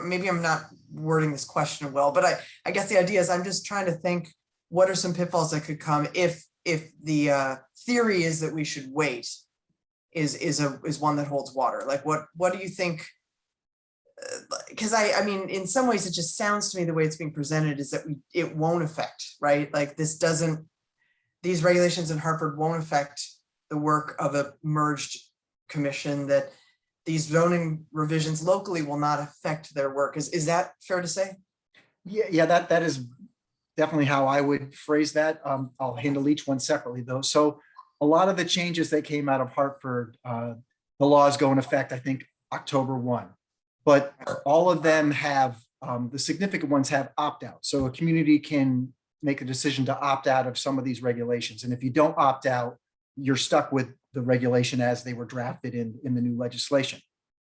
maybe I'm not wording this question well, but I guess the idea is I'm just trying to think, what are some pitfalls that could come if the theory is that we should wait is one that holds water? Like, what do you think? Because I mean, in some ways, it just sounds to me the way it's being presented is that it won't affect, right? Like these regulations in Hartford won't affect the work of a merged commission, that these zoning revisions locally will not affect their work. Is that fair to say? Yeah, that is definitely how I would phrase that. I'll handle each one separately though. So a lot of the changes that came out of Hartford, the laws go in effect, I think, October 1. But all of them have, the significant ones have opt-out. So a community can make a decision to opt out of some of these regulations. And if you don't opt out, you're stuck with the regulation as they were drafted in the new legislation.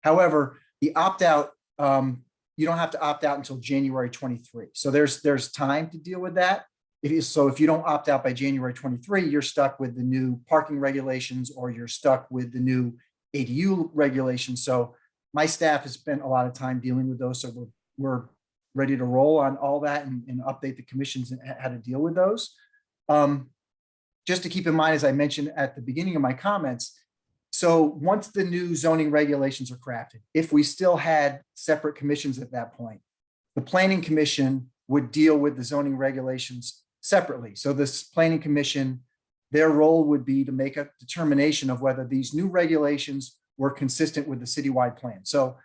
However, the opt-out, you don't have to opt out until January 23. So there's time to deal with that. If you don't opt out by January 23, you're stuck with the new parking regulations or you're stuck with the new ADU regulations. So my staff has spent a lot of time dealing with those. So we're ready to roll on all that and update the commissions and how to deal with those. Just to keep in mind, as I mentioned at the beginning of my comments, so once the new zoning regulations are crafted, if we still had separate commissions at that point, the planning commission would deal with the zoning regulations separately. So this planning commission, their role would be to make a determination of whether these new regulations were consistent with the citywide plan. So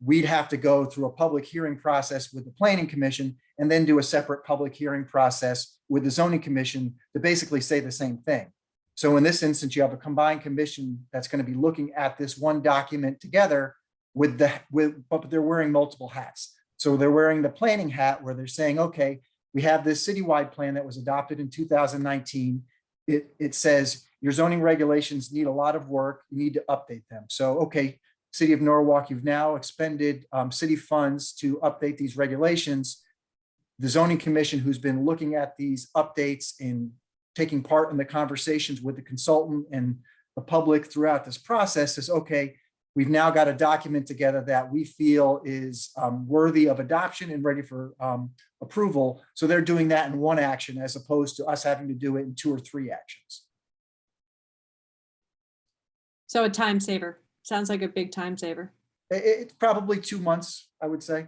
we'd have to go through a public hearing process with the planning commission and then do a separate public hearing process with the zoning commission to basically say the same thing. So in this instance, you have a combined commission that's going to be looking at this one document together but they're wearing multiple hats. So they're wearing the planning hat where they're saying, okay, we have this citywide plan that was adopted in 2019. It says your zoning regulations need a lot of work. You need to update them. So, okay, City of Norwalk, you've now expended city funds to update these regulations. The zoning commission, who's been looking at these updates and taking part in the conversations with the consultant and the public throughout this process, says, okay, we've now got a document together that we feel is worthy of adoption and ready for approval. So they're doing that in one action as opposed to us having to do it in 2 or 3 actions. So a time saver. Sounds like a big time saver. It's probably 2 months, I would say.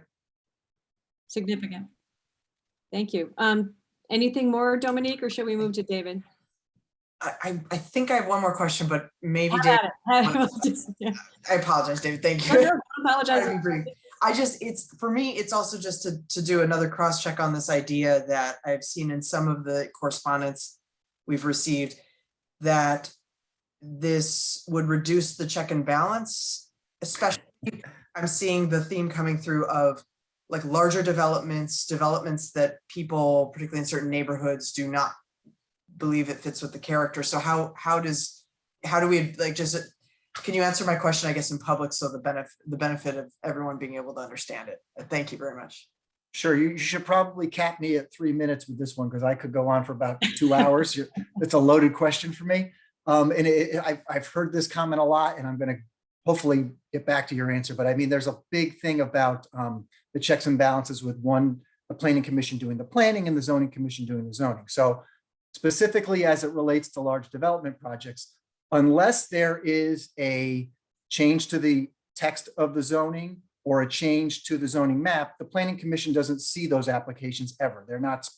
Significant. Thank you. Anything more, Dominique, or should we move to David? I think I have one more question, but maybe Have Dave, at it. Have it. Yeah. I apologize, David. Thank No, you. no, don't apologize. Trying to be brief. I just, it's, for me, it's also just to do another cross check on this idea that I've seen in some of the correspondence we've received, that this would reduce the check and balance, especially I'm seeing the theme coming through of like larger developments that people, particularly in certain neighborhoods, do not believe it fits with the character. So how do we like, just, can you answer my question, I guess, in public, so the benefit of everyone being able to understand it? Thank you very much. Sure, you should probably cap me at 3 minutes with this one because I could go on for about 2 hours. It's a loaded question for me. And I've heard this comment a lot, and I'm going to hopefully get back to your answer. But I mean, there's a big thing about the checks and balances with the planning commission doing the planning and the zoning commission doing the zoning. So specifically as it relates to large development projects, unless there is a change to the text of the zoning or a change to the zoning map, the planning commission doesn't see those applications ever. They're not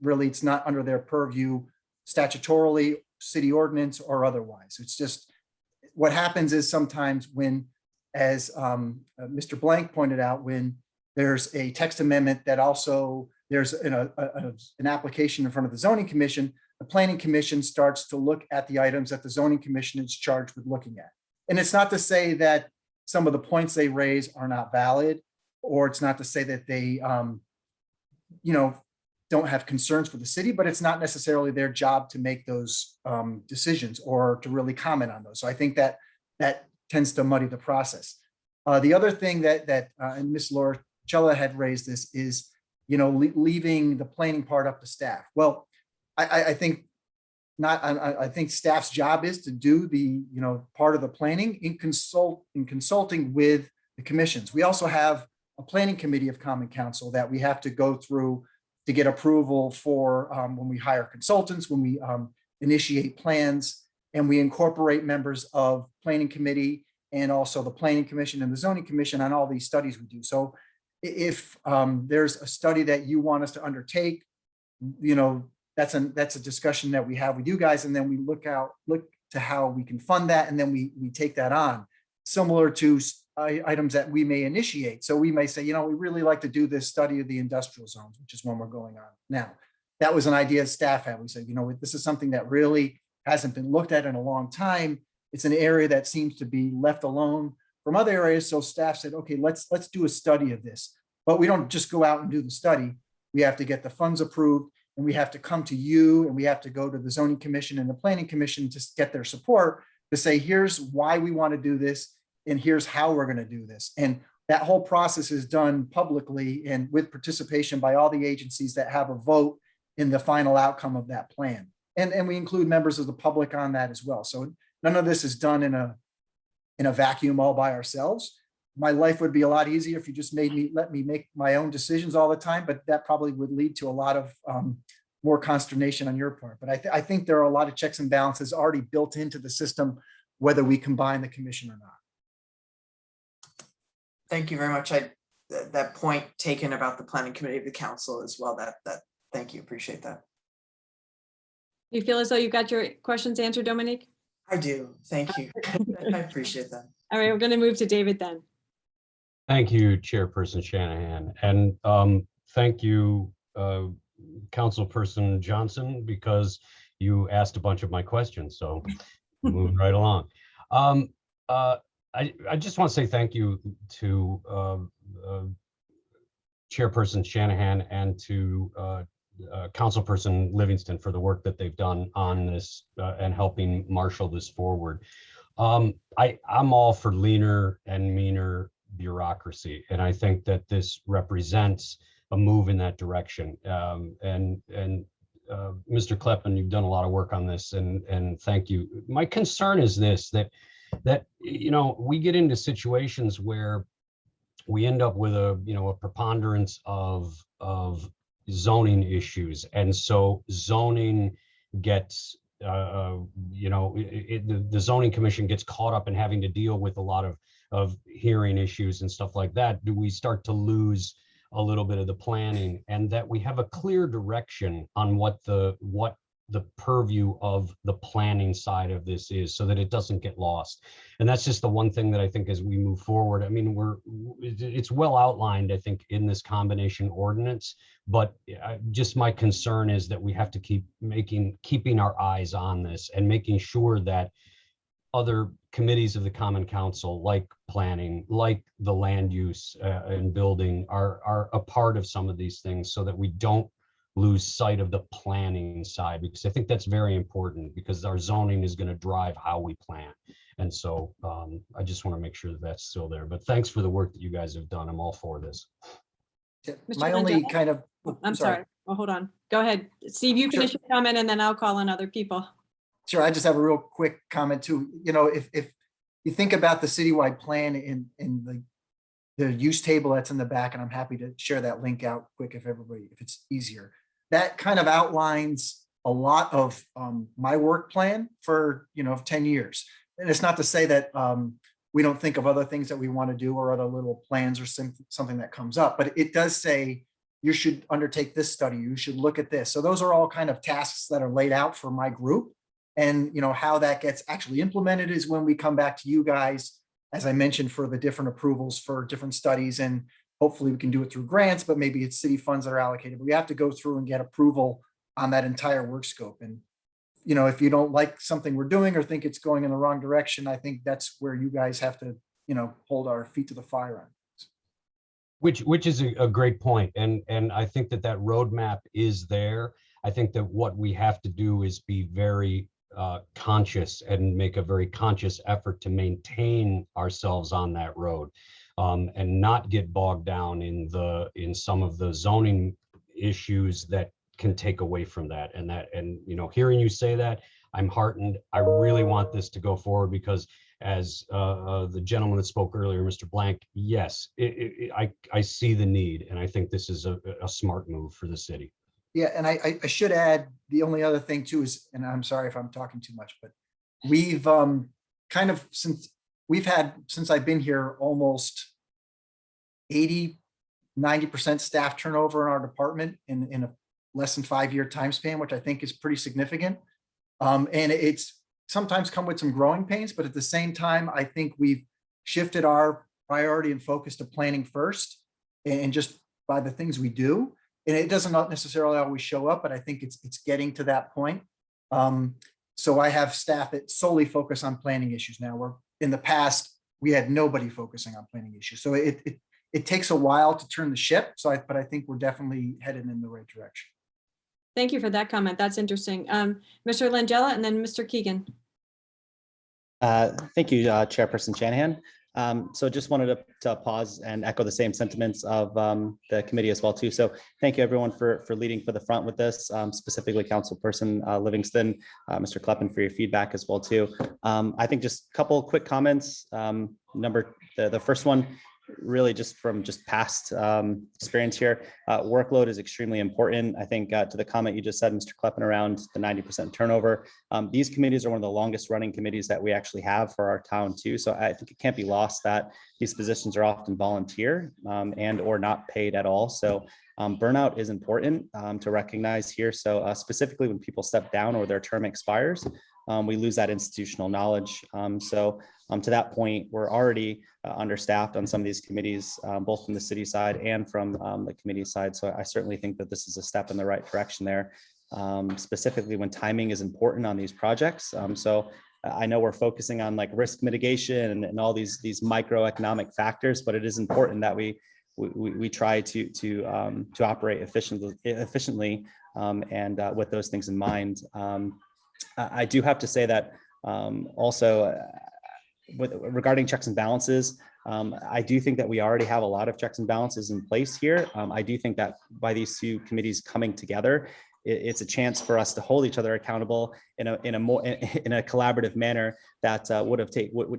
really, it's not under their purview statutorily, city ordinance, or otherwise. It's just, what happens is sometimes when, as Mr. Blank pointed out, when there's a text amendment that also there's an application in front of the zoning commission, the planning commission starts to look at the items that the zoning commission is charged with looking at. And it's not to say that some of the points they raise are not valid, or it's not to say that they, don't have concerns for the city, but it's not necessarily their job to make those decisions or to really comment on those. So I think that tends to muddy the process. The other thing that and Ms. Laura Chella had raised this is, leaving the planning part up to staff. Well, I think not. I think staff's job is to do the part of the planning in consulting with the commissions. We also have a planning committee of Common Council that we have to go through to get approval for when we hire consultants, when we initiate plans, and we incorporate members of planning committee and also the planning commission and the zoning commission on all these studies we do. So if there's a study that you want us to undertake, that's a discussion that we have with you guys, and then we look to how we can fund that, and then we take that on, similar to items that we may initiate. So we may say, we really like to do this study of the industrial zones, which is one we're going on now. That was an idea staff had. We said, this is something that really hasn't been looked at in a long time. It's an area that seems to be left alone from other areas. So staff said, okay, let's do a study of this. But we don't just go out and do the study. We have to get the funds approved, and we have to come to you, and we have to go to the zoning commission and the planning commission to get their support to say, here's why we want to do this, and here's how we're going to do this. And that whole process is done publicly and with participation by all the agencies that have a vote in the final outcome of that plan. And we include members of the public on that as well. So none of this is done in a vacuum all by ourselves. My life would be a lot easier if you just let me make my own decisions all the time, but that probably would lead to a lot of more consternation on your part. But I think there are a lot of checks and balances already built into the system, whether we combine the commission or not. Thank you very much. That point taken about the planning committee of the council as well. Thank you. Appreciate that. You feel as though you got your questions answered, Dominique? I do. Thank you. I appreciate that. All right, we're going to move to David then. Thank you, Chairperson Shanahan. And thank you, Councilperson Johnson, because you asked a bunch of my questions. So moving right along. I just want to say thank you to Chairperson Shanahan and to Councilperson Livingston for the work that they've done on this and helping marshal this forward. I'm all for leaner and meaner bureaucracy, and I think that this represents a move in that direction. And Mr. Kleppen, you've done a lot of work on this, and thank you. My concern is this, that we get into situations where we end up with a preponderance of zoning issues, and so zoning gets the zoning commission gets caught up in having to deal with a lot of hearing issues and stuff like that. Do we start to lose a little bit of the planning, and that we have a clear direction on what the purview of the planning side of this is, so that it doesn't get lost. And that's just the one thing that I think as we move forward, I mean, it's well outlined, I think, in this combination ordinance, but just my concern is that we have to keeping our eyes on this and making sure that other committees of the Common Council, like planning, like the land use and building, are a part of some of these things, so that we don't lose sight of the planning side, because I think that's very important, because our zoning is going to drive how we plan. And so I just want to make sure that that's still there. But thanks for the work that you guys have done. I'm all for this. Mr. My only Langella? kind of, I'm sorry. Well, hold on. Go ahead. Steve, you finish your comment and then I'll call on other people. Sure, I just have a real quick comment too. You know, if you think about the citywide plan in the use table that's in the back, and I'm happy to share that link out quick if it's easier. That kind of outlines a lot of my work plan for, 10 years. And it's not to say that we don't think of other things that we want to do or other little plans or something that comes up, but it does say you should undertake this study, you should look at this. So those are all kind of tasks that are laid out for my group. And how that gets actually implemented is when we come back to you guys, as I mentioned, for the different approvals for different studies. And hopefully we can do it through grants, but maybe it's city funds that are allocated. But we have to go through and get approval on that entire work scope. And, if you don't like something we're doing or think it's going in the wrong direction, I think that's where you guys have to, hold our feet to the fire on. Which is a great point. And I think that roadmap is there. I think that what we have to do is be very conscious and make a very conscious effort to maintain ourselves on that road, and not get bogged down in some of the zoning issues that can take away from that. And hearing you say that, I'm heartened. I really want this to go forward, because as the gentleman that spoke earlier, Mr. Blank, yes, I see the need, and I think this is a smart move for the city. Yeah, and I should add, the only other thing too is, and I'm sorry if I'm talking too much, but we've since I've been here, almost 80-90% staff turnover in our department in a less than 5-year time span, which I think is pretty significant. And it's sometimes come with some growing pains, but at the same time, I think we've shifted our priority and focus to planning first, and just by the things we do. And it doesn't necessarily always show up, but I think it's getting to that point. So I have staff that solely focus on planning issues now, where in the past we had nobody focusing on planning issues. So it takes a while to turn the ship. But I think we're definitely headed in the right direction. Thank you for that comment. That's interesting. Mr. Langella and then Mr. Keegan. Thank you, Chairperson Shanahan. So just wanted to pause and echo the same sentiments of the committee as well too. So thank you everyone for leading for the front with this, specifically Councilperson Livingston, Mr. Kleppen, for your feedback as well too. I think just a couple of quick comments. The first one, really just from past experience here, workload is extremely important. I think to the comment you just said, Mr. Kleppen, around the 90% turnover, these committees are one of the longest running committees that we actually have for our town too. So I think it can't be lost that these positions are often volunteer and or not paid at all. So burnout is important to recognize here. So specifically when people step down or their term expires, we lose that institutional knowledge. To that point, we're already understaffed on some of these committees, both from the city side and from the committee side. So I certainly think that this is a step in the right direction there, specifically when timing is important on these projects. So I know we're focusing on like risk mitigation and all these microeconomic factors, but it is important that we try to operate efficiently and with those things in mind. I do have to say that also regarding checks and balances, I do think that we already have a lot of checks and balances in place here. I do think that by these two committees coming together, it's a chance for us to hold each other accountable in a collaborative manner that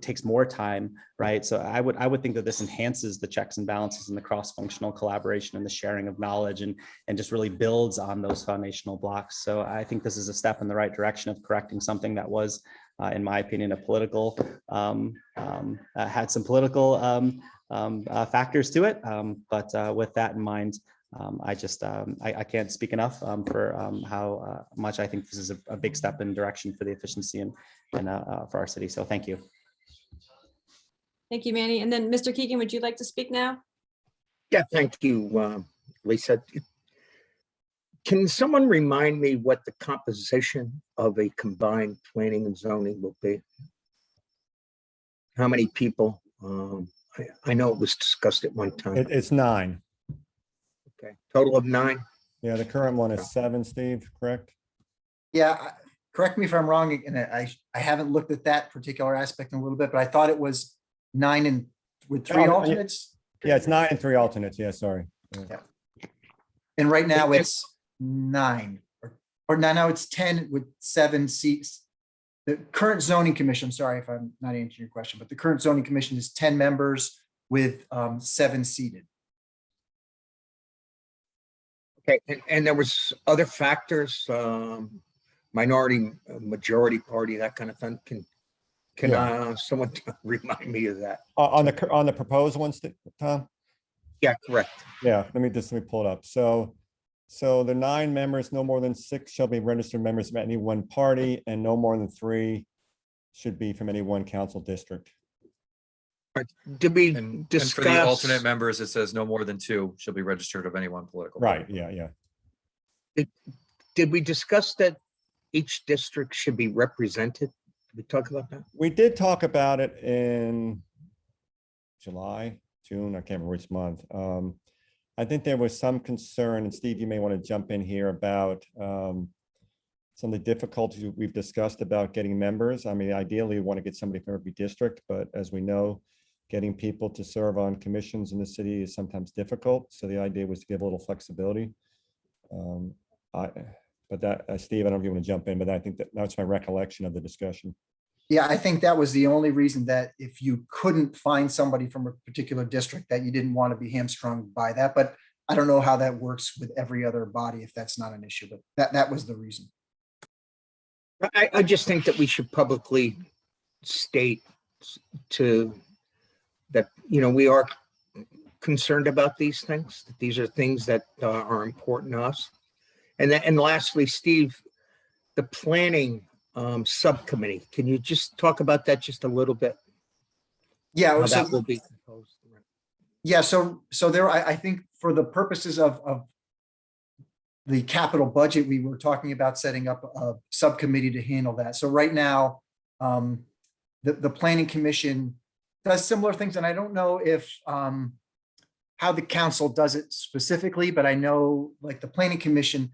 takes more time, right? So I would think that this enhances the checks and balances and the cross-functional collaboration and the sharing of knowledge and just really builds on those foundational blocks. So I think this is a step in the right direction of correcting something that was, in my opinion, had some political factors to it. But with that in mind, I just, I can't speak enough for how much I think this is a big step in direction for the efficiency and for our city. So thank you. Thank you, Manny. And then Mr. Keegan, would you like to speak now? Yeah, thank you, Lisa. Can someone remind me what the composition of a combined planning and zoning will be? How many people? I know it was discussed at one time. It's 9. Okay, total of 9? Yeah, the current one is 7, Steve, correct? Yeah, correct me if I'm wrong, and I haven't looked at that particular aspect in a little bit, but I thought it was 9 and with 3 Oh, yeah. alternates. Yeah, it's 9 and 3 alternates. Yeah, sorry. Yeah. And right now it's 9 or now it's 10 with 7 seats. The current zoning commission, sorry if I'm not answering your question, but the current zoning commission is 10 members with 7 seated. Okay, and there was other factors, minority, majority party, that kind of thing. Can someone remind me of that? On the proposed ones, Tom? Yeah, correct. Yeah, let me pull it up. So the 9 members, no more than 6 shall be registered members of any one party, and no more than 3 should be from any one council district. Did we And discuss? for the alternate members, it says no more than 2 shall be registered of any one political. Right, party. yeah. Did we discuss that each district should be represented? Did we talk about that? We did talk about it in July, June, I can't remember which month. I think there was some concern, and Steve, you may want to jump in here about some of the difficulties we've discussed about getting members. I mean, ideally, we want to get somebody from every district, but as we know, getting people to serve on commissions in the city is sometimes difficult. So the idea was to give a little flexibility. But that, Steve, I don't know if you want to jump in, but I think that's my recollection of the discussion. Yeah, I think that was the only reason, that if you couldn't find somebody from a particular district, that you didn't want to be hamstrung by that. But I don't know how that works with every other body, if that's not an issue, but that was the reason. I just think that we should publicly state that, we are concerned about these things, that these are things that are important to us. And lastly, Steve, the planning subcommittee, can you just talk about that just a little bit? Yeah, How so that will be composed? yeah, so there, I think for the purposes of the capital budget, we were talking about setting up a subcommittee to handle that. So right now, the planning commission does similar things, and I don't know if how the council does it specifically, but I know, like, the planning commission,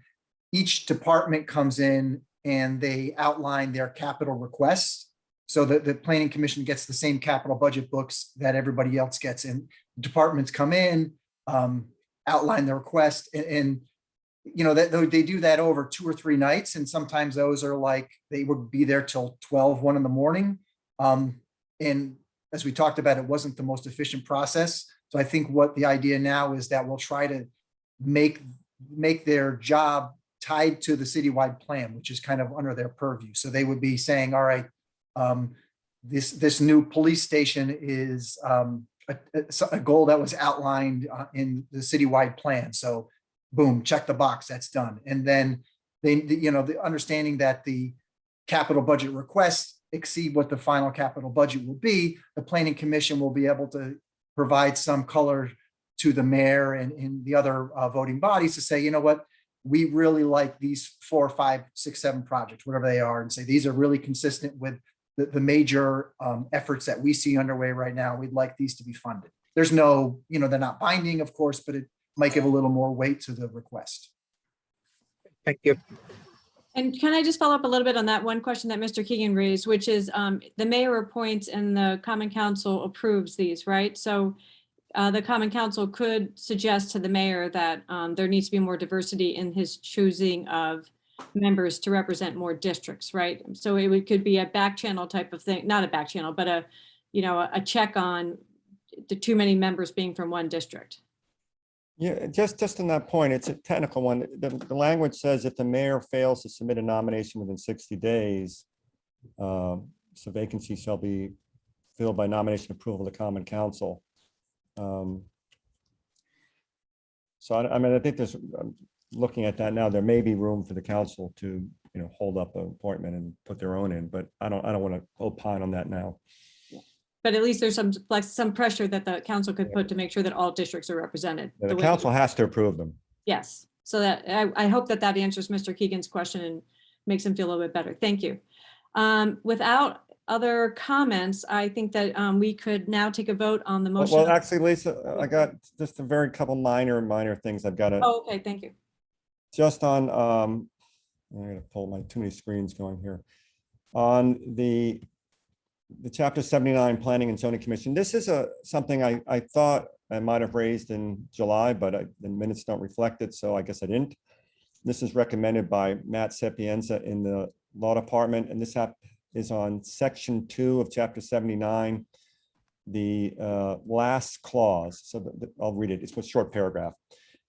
each department comes in and they outline their capital requests. So that the planning commission gets the same capital budget books that everybody else gets, and departments come in, outline the request, and that they do that over 2 or 3 nights. And sometimes those are like, they would be there till 12, 1 in the morning. And as we talked about, it wasn't the most efficient process. So I think what the idea now is that we'll try to make their job tied to the citywide plan, which is kind of under their purview. So they would be saying, all right, this new police station is a goal that was outlined in the citywide plan. So boom, check the box, that's done. And then the understanding that the capital budget requests exceed what the final capital budget will be, the planning commission will be able to provide some color to the mayor and the other voting bodies to say, you know what, we really like these 4, 5, 6, 7 projects, whatever they are, and say these are really consistent with the major efforts that we see underway right now. We'd like these to be funded. There's no, they're not binding, of course, but it might give a little more weight to the request. Thank you. And can I just follow up a little bit on that one question that Mr. Keegan raised, which is the mayor appoints and the common council approves these, right? So the common council could suggest to the mayor that there needs to be more diversity in his choosing of members to represent more districts, right? So could be a back channel type of thing, not a back channel, but a check on the too many members being from one district. Yeah, just on that point, it's a technical one. The language says if the mayor fails to submit a nomination within 60 days, so vacancy shall be filled by nomination approval of the common council. So I mean, I think there's, looking at that now, there may be room for the council to, hold up an appointment and put their own in, but I don't want to opine on that now. But at least there's some pressure that the council could put to make sure that all districts are represented. The the way- council has to approve them. Yes, so that, I hope that that answers Mr. Keegan's question and makes him feel a little bit better. Thank you. Without other comments, I think that we could now take a vote on the motion. Well, actually, Lisa, I got just a very couple minor things I've got to, Oh, okay, thank you. just on, I'm gonna pull too many screens going here. On the chapter 79 Planning and Zoning Commission, this is something I thought I might have raised in July, but the minutes don't reflect it, so I guess I didn't. This is recommended by Matt Sapienza in the Law Department, and this is on section 2 of chapter 79, the last clause. So I'll read it. It's a short paragraph.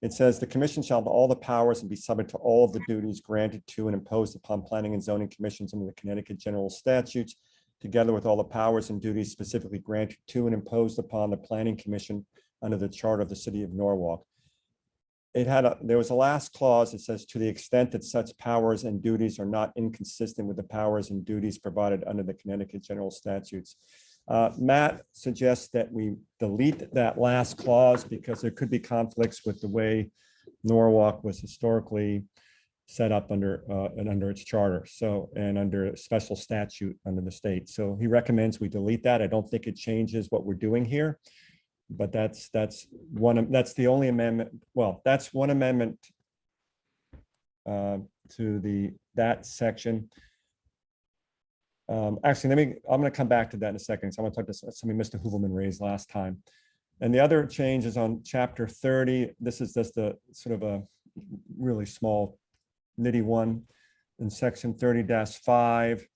It says, "The commission shall have all the powers and be subject to all of the duties granted to and imposed upon planning and zoning commissions under the Connecticut General Statutes, together with all the powers and duties specifically granted to and imposed upon the planning commission under the charter of the city of Norwalk." There was a last clause that says, "To the extent that such powers and duties are not inconsistent with the powers and duties provided under the Connecticut General Statutes." Matt suggests that we delete that last clause because there could be conflicts with the way Norwalk was historically set up under its charter. So, and under a special statute under the state. So he recommends we delete that. I don't think it changes what we're doing here. But that's the only amendment. Well, that's one amendment to that section. Actually, I'm going to come back to that in a second. So I want to talk to something Mr. Hooverman raised last time. And the other change is on chapter 30. This is just a sort of a really small nitty one in section 30-5.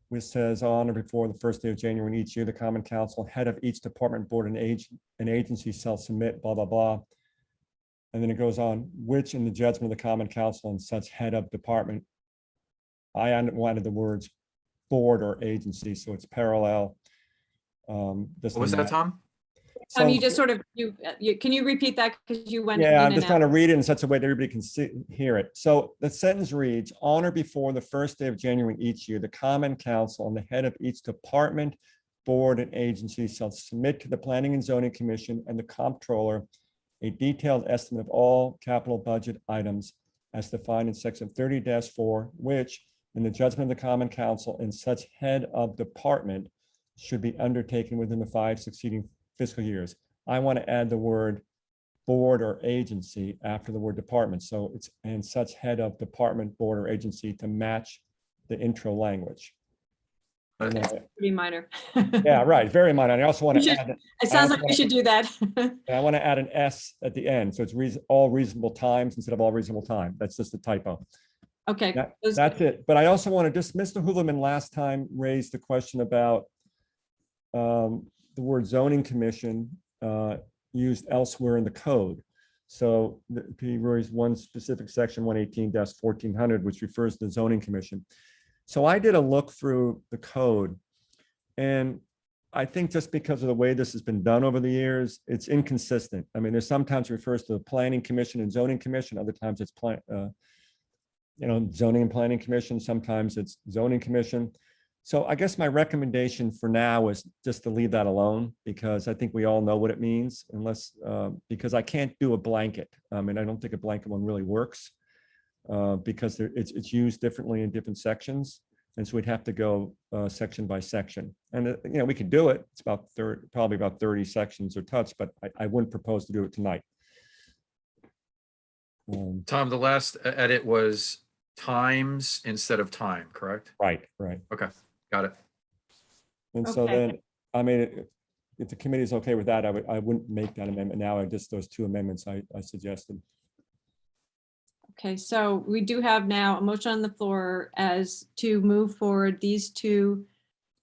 Which says, on or before the first day of January in each year, the Common Council, head of each department, board, and agency shall submit, blah, blah, blah. And then it goes on, which in the judgment of the Common Council and such head of department. I wanted the words board or agency, so it's parallel. What was that, Tom? You just sort of, can you repeat that because you went? Yeah, in I'm and just out. trying to read it in such a way that everybody can hear it. So the sentence reads, on or before the first day of January each year, the Common Council and the head of each department, board, and agency shall submit to the Planning and Zoning Commission and the Comptroller a detailed estimate of all capital budget items as defined in section 30-4, which in the judgment of the Common Council and such head of department should be undertaken within the 5 succeeding fiscal years. I want to add the word board or agency after the word department. So it's and such head of department, board, or agency to match the intro language. And then Pretty minor. yeah, right. Very minor. I also want We to should- add, It sounds like we should do that. I want to add an S at the end. So it's all reasonable times instead of all reasonable time. That's just a typo. Okay. That's it. But I also want to just, Mr. Hooverman last time raised the question about the word zoning commission used elsewhere in the code. So he raised one specific section 118-1400, which refers to the zoning commission. So I did a look through the code, and I think just because of the way this has been done over the years, it's inconsistent. I mean, there's sometimes refers to the planning commission and zoning commission, other times it's zoning and planning commission, sometimes it's zoning commission. So I guess my recommendation for now is just to leave that alone, because I think we all know what it means, unless, because I can't do a blanket. I mean, I don't think a blanket one really works because it's used differently in different sections. And so we'd have to go section by section. And, we could do it. It's probably about 30 sections or touch, but I wouldn't propose to do it tonight. Tom, the last edit was times instead of time, correct? Right. Okay, got it. And so Okay. then, I mean, if the committee is okay with that, I wouldn't make that amendment now. I just, those two amendments I suggested. Okay, so we do have now a motion on the floor as to move forward these two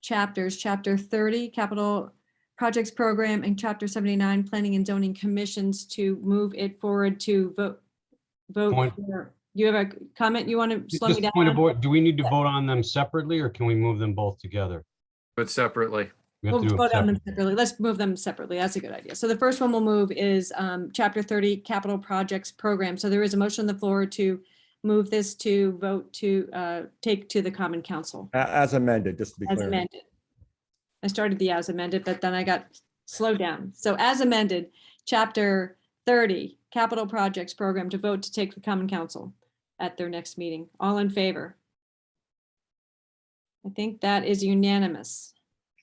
chapters, chapter 30, capital projects program, and chapter 79, planning and zoning commissions, to move it forward to vote Point. for. You have a comment you want to slow me Just down? point of on? order, do we need to vote on them separately or can we move them both together? But separately. We have We'll to do vote them on them separate. separately. Let's move them separately. That's a good idea. So the first one we'll move is Chapter 30 Capital Projects Program. So there is a motion on the floor to move this to vote to take to the Common Council As amended, just to be as clear. amended. I started the as amended, but then I got slowed down. So as amended, Chapter 30 Capital Projects Program to vote to take the Common Council at their next meeting. All in favor? I think that is unanimous.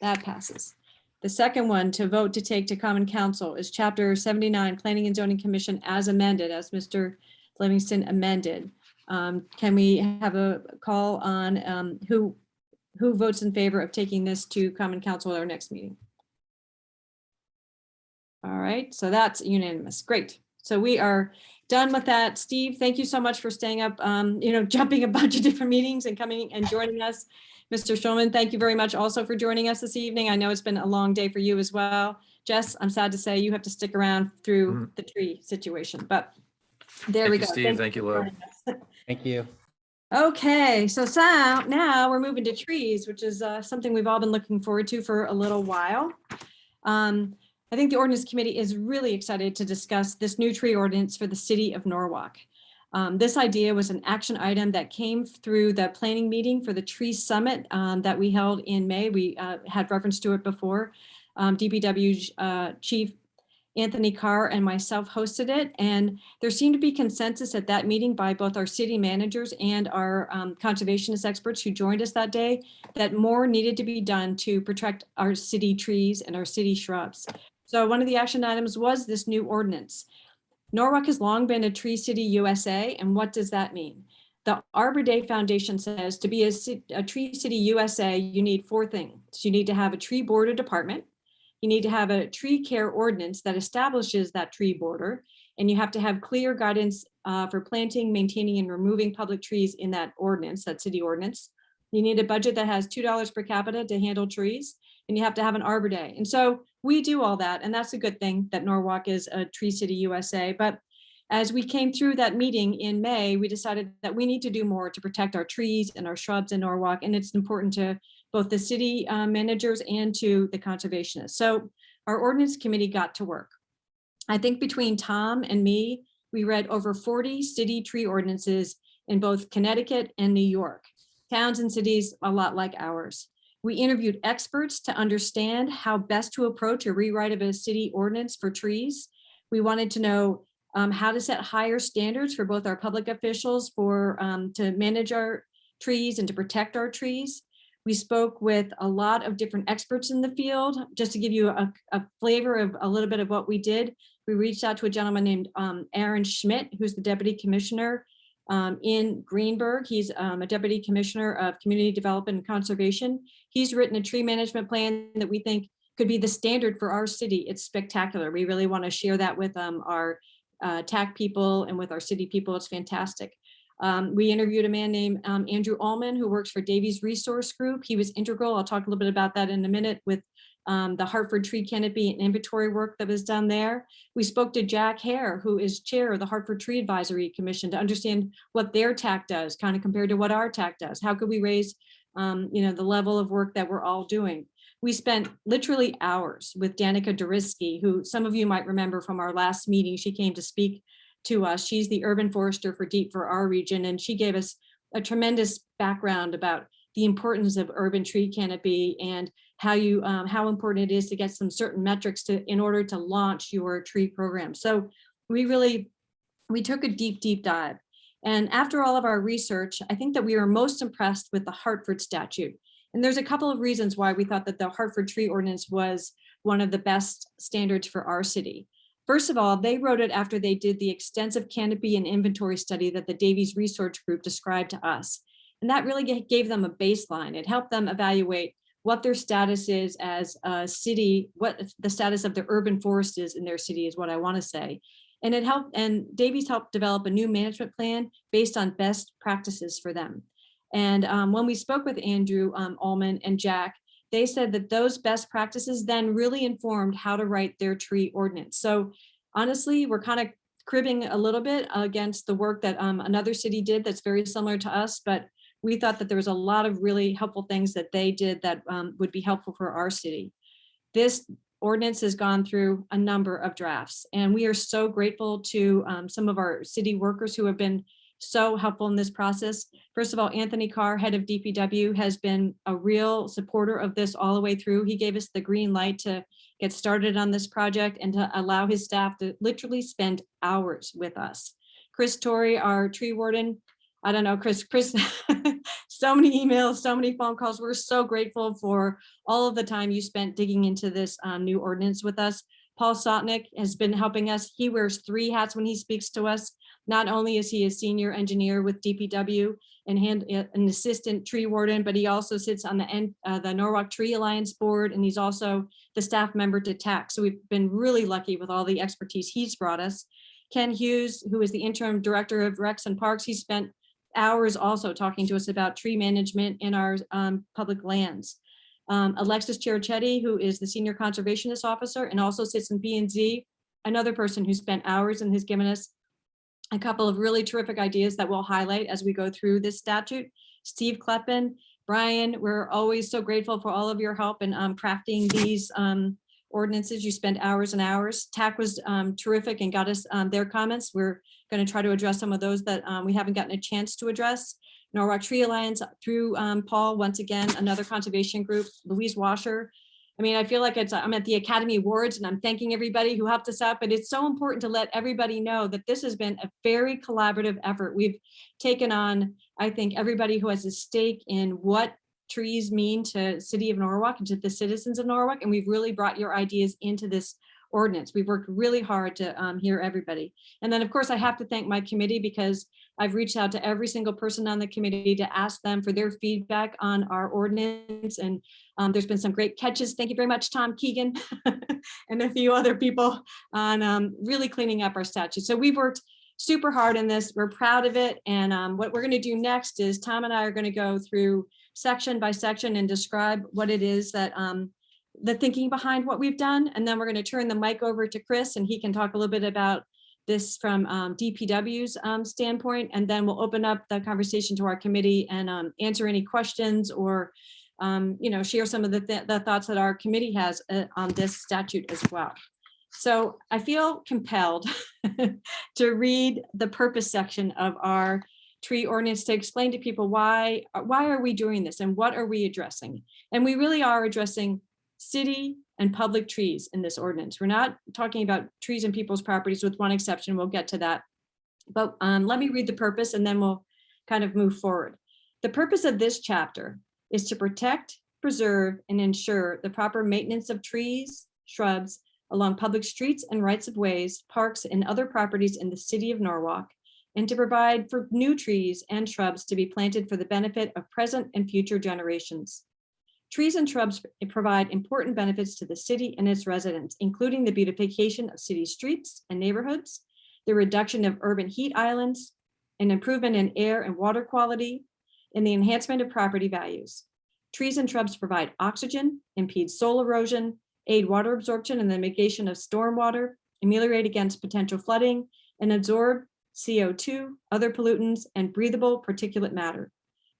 That passes. The second one to vote to take to Common Council is Chapter 79 Planning and Zoning Commission as amended, as Mr. Livingston amended. Can we have a call on who votes in favor of taking this to Common Council at our next meeting? All right, so that's unanimous. Great. So we are done with that. Steve, thank you so much for staying up, jumping a bunch of different meetings and coming and joining us. Mr. Schulman, thank you very much also for joining us this evening. I know it's been a long day for you as well. Jess, I'm sad to say you have to stick around through the tree situation, but there we go. Thank you, Steve. Thank you, Lou. Thank you. Okay, so now we're moving to trees, which is something we've all been looking forward to for a little while. I think the ordinance committee is really excited to discuss this new tree ordinance for the city of Norwalk. This idea was an action item that came through the planning meeting for the tree summit that we held in May. We had reference to it before. DPW Chief Anthony Carr and myself hosted it, and there seemed to be consensus at that meeting by both our city managers and our conservationist experts who joined us that day that more needed to be done to protect our city trees and our city shrubs. So one of the action items was this new ordinance. Norwalk has long been a Tree City USA, and what does that mean? The Arbor Day Foundation says to be a Tree City USA, you need 4 things. You need to have a tree border department. You need to have a tree care ordinance that establishes that tree border, and you have to have clear guidance for planting, maintaining, and removing public trees in that ordinance, that city ordinance. You need a budget that has $2 per capita to handle trees, and you have to have an Arbor Day. And so we do all that, and that's a good thing that Norwalk is a Tree City USA. But as we came through that meeting in May, we decided that we need to do more to protect our trees and our shrubs in Norwalk, and it's important to both the city managers and to the conservationists. So our ordinance committee got to work. I think between Tom and me, we read over 40 city tree ordinances in both Connecticut and New York, towns and cities a lot like ours. We interviewed experts to understand how best to approach a rewrite of a city ordinance for trees. We wanted to know how to set higher standards for both our public officials to manage our trees and to protect our trees. We spoke with a lot of different experts in the field. Just to give you a flavor of a little bit of what we did, we reached out to a gentleman named Aaron Schmidt, who's the Deputy Commissioner in Greenberg. He's a Deputy Commissioner of Community Development and Conservation. He's written a tree management plan that we think could be the standard for our city. It's spectacular. We really want to share that with our TAC people and with our city people. It's fantastic. We interviewed a man named Andrew Allman, who works for Davies Resource Group. He was integral. I'll talk a little bit about that in a minute with the Hartford tree canopy and inventory work that was done there. We spoke to Jack Hare, who is chair of the Hartford Tree Advisory Commission, to understand what their TAC does, kind of compared to what our TAC does. How could we raise the level of work that we're all doing? We spent literally hours with Danica Dorisky, who some of you might remember from our last meeting. She came to speak to us. She's the urban forester for DEEP for our region, and she gave us a tremendous background about the importance of urban tree canopy and how important it is to get some certain metrics in order to launch your tree program. So we took a deep dive. And after all of our research, I think that we were most impressed with the Hartford statute. And there's a couple of reasons why we thought that the Hartford tree ordinance was one of the best standards for our city. First of all, they wrote it after they did the extensive canopy and inventory study that the Davies Research Group described to us. And that really gave them a baseline. It helped them evaluate what their status is as a city, what the status of the urban forest is in their city is what I want to say. And Davies helped develop a new management plan based on best practices for them. And when we spoke with Andrew Allman and Jack, they said that those best practices then really informed how to write their tree ordinance. So honestly, we're kind of cribbing a little bit against the work that another city did that's very similar to us, but we thought that there was a lot of really helpful things that they did that would be helpful for our city. This ordinance has gone through a number of drafts, and we are so grateful to some of our city workers who have been so helpful in this process. First of all, Anthony Carr, head of DPW, has been a real supporter of this all the way through. He gave us the green light to get started on this project and to allow his staff to literally spend hours with us. Chris Torrey, our tree warden, I don't know, Chris, so many emails, so many phone calls. We're so grateful for all of the time you spent digging into this new ordinance with us. Paul Sotnick has been helping us. He wears 3 hats when he speaks to us. Not only is he a senior engineer with DPW and an assistant tree warden, but he also sits on the Norwalk Tree Alliance board, and he's also the staff member to TAC. So we've been really lucky with all the expertise he's brought us. Ken Hughes, who is the interim director of Recs and Parks, he spent hours also talking to us about tree management in our public lands. Alexis Chirichetti, who is the senior conservationist officer and also sits in P&Z, another person who spent hours and has given us a couple of really terrific ideas that we'll highlight as we go through this statute. Steve Kleppen, Brian, we're always so grateful for all of your help in crafting these ordinances. You spent hours and hours. TAC was terrific and got us their comments. We're going to try to address some of those that we haven't gotten a chance to address. Norwalk Tree Alliance through Paul, once again, another conservation group, Louise Washer. I mean, I feel like I'm at the Academy Awards and I'm thanking everybody who helped us out, but it's so important to let everybody know that this has been a very collaborative effort. We've taken on, I think, everybody who has a stake in what trees mean to City of Norwalk and to the citizens of Norwalk, and we've really brought your ideas into this ordinance. We've worked really hard to hear everybody. And then, of course, I have to thank my committee because I've reached out to every single person on the committee to ask them for their feedback on our ordinance. And there's been some great catches. Thank you very much, Tom Keegan, and a few other people on really cleaning up our statute. So we've worked super hard in this. We're proud of it. And what we're going to do next is Tom and I are going to go through section by section and describe what it is that the thinking behind what we've done. And then we're going to turn the mic over to Chris and he can talk a little bit about this from DPW's standpoint, and then we'll open up the conversation to our committee and answer any questions or share some of the thoughts that our committee has on this statute as well. So I feel compelled to read the purpose section of our tree ordinance to explain to people why are we doing this and what are we addressing? And we really are addressing city and public trees in this ordinance. We're not talking about trees in people's properties with one exception. We'll get to that. But let me read the purpose and then we'll kind of move forward. The purpose of this chapter is to protect, preserve, and ensure the proper maintenance of trees, shrubs along public streets and rights of ways, parks, and other properties in the City of Norwalk, and to provide for new trees and shrubs to be planted for the benefit of present and future generations. Trees and shrubs provide important benefits to the city and its residents, including the beautification of city streets and neighborhoods, the reduction of urban heat islands, an improvement in air and water quality, and the enhancement of property values. Trees and shrubs provide oxygen, impede soil erosion, aid water absorption and the mitigation of stormwater, ameliorate against potential flooding, and absorb CO2, other pollutants, and breathable particulate matter.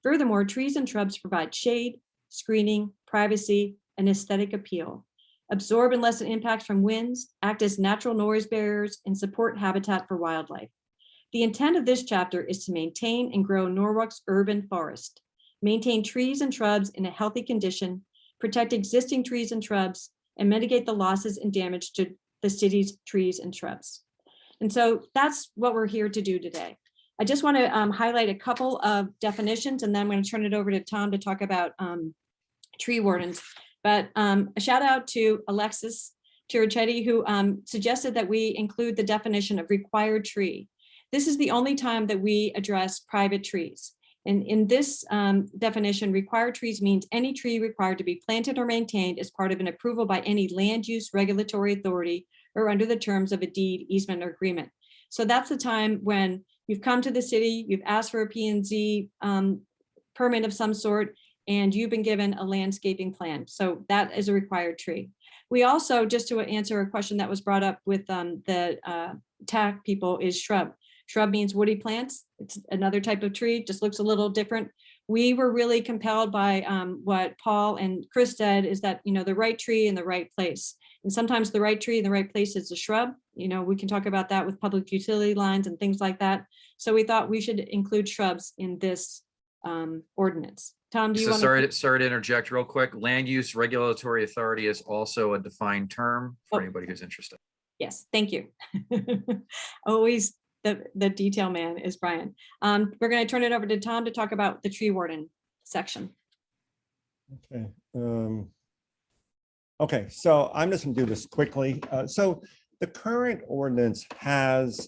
Furthermore, trees and shrubs provide shade, screening, privacy, and aesthetic appeal, absorb and lessen impacts from winds, act as natural noise barriers, and support habitat for wildlife. The intent of this chapter is to maintain and grow Norwalk's urban forest, maintain trees and shrubs in a healthy condition, protect existing trees and shrubs, and mitigate the losses and damage to the city's trees and shrubs. And so that's what we're here to do today. I just want to highlight a couple of definitions, and then I'm going to turn it over to Tom to talk about tree wardens. But a shout out to Alexis Chirichetti, who suggested that we include the definition of required tree. This is the only time that we address private trees. And in this definition, required trees means any tree required to be planted or maintained as part of an approval by any land use regulatory authority or under the terms of a deed, easement, or agreement. So that's the time when you've come to the city, you've asked for a P&Z permit of some sort, and you've been given a landscaping plan. So that is a required tree. We also, just to answer a question that was brought up with the TAC people, is shrub. Shrub means woody plants. It's another type of tree, just looks a little different. we were really compelled by what Paul and Chris said, is that, the right tree in the right place. And sometimes the right tree in the right place is a shrub. We can talk about that with public utility lines and things like that. So we thought we should include shrubs in this ordinance. Tom, do you So want sorry to interject real quick. Land use regulatory authority is also a defined term for Oh. anybody who's interested. Yes, thank you. Always the detail man is Brian. We're going to turn it over to Tom to talk about the tree warden section. Okay. Okay, so I'm just gonna do this quickly. So the current ordinance has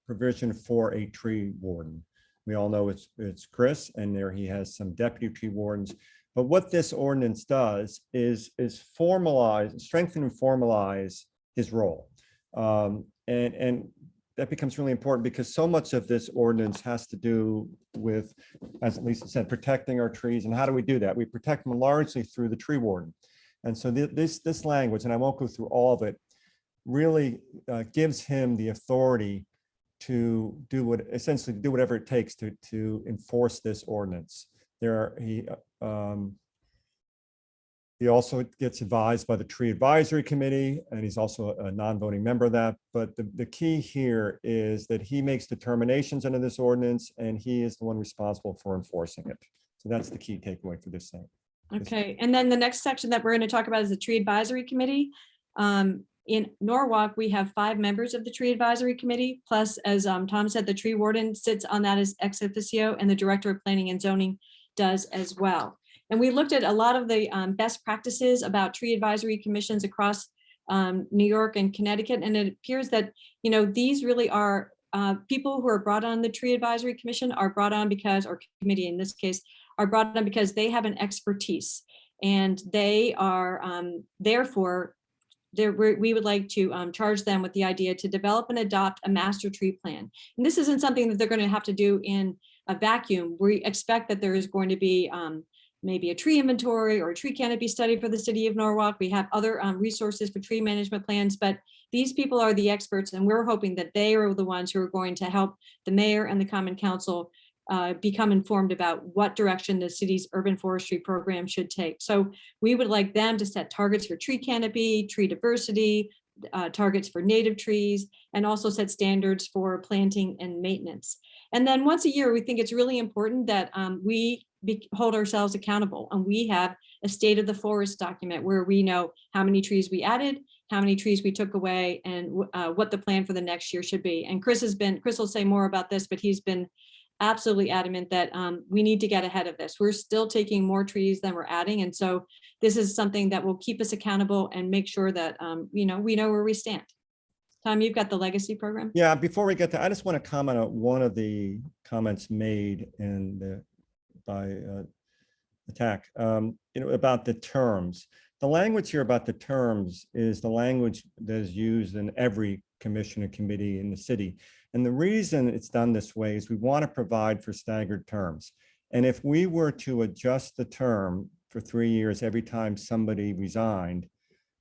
provision for a tree warden. We all know it's Chris, and there he has some deputy tree wardens. But what this ordinance does is formalize, strengthen and formalize his role. And that becomes really important because so much of this ordinance has to do with, as Lisa said, protecting our trees. And how do we do that? We protect them largely through the tree warden. And so this language, and I won't go through all of it, really gives him the authority to essentially do whatever it takes to enforce this ordinance. He also gets advised by the Tree Advisory Committee, and he's also a non-voting member of that. But the key here is that he makes determinations under this ordinance, and he is the one responsible for enforcing it. So that's the key takeaway for this thing. Okay, and then the next section that we're going to talk about is the Tree Advisory Committee. In Norwalk, we have 5 members of the Tree Advisory Committee, plus, as Tom said, the tree warden sits on that as ex officio, and the Director of Planning and Zoning does as well. And we looked at a lot of the best practices about tree advisory commissions across New York and Connecticut, and it appears that, these really are people who are brought on the Tree Advisory Commission are brought on because, or committee in this case, are brought on because they have an expertise, and they are therefore we would like to charge them with the idea to develop and adopt a master tree plan. And this isn't something that they're going to have to do in a vacuum. We expect that there is going to be maybe a tree inventory or a tree canopy study for the city of Norwalk. We have other resources for tree management plans, but these people are the experts, and we're hoping that they are the ones who are going to help the mayor and the common council become informed about what direction the city's urban forestry program should take. So we would like them to set targets for tree canopy, tree diversity, targets for native trees, and also set standards for planting and maintenance. And then once a year, we think it's really important that we hold ourselves accountable, and we have a state of the forest document where we know how many trees we added, how many trees we took away, and what the plan for the next year should be. And Chris will say more about this, but he's been absolutely adamant that we need to get ahead of this. We're still taking more trees than we're adding. And so this is something that will keep us accountable and make sure that, we know where we stand. Tom, you've got the legacy program. Yeah, before we get to, I just want to comment on one of the comments made by Attack, about the terms. The language here about the terms is the language that is used in every commission and committee in the city. And the reason it's done this way is we want to provide for staggered terms. And if we were to adjust the term for 3 years every time somebody resigned,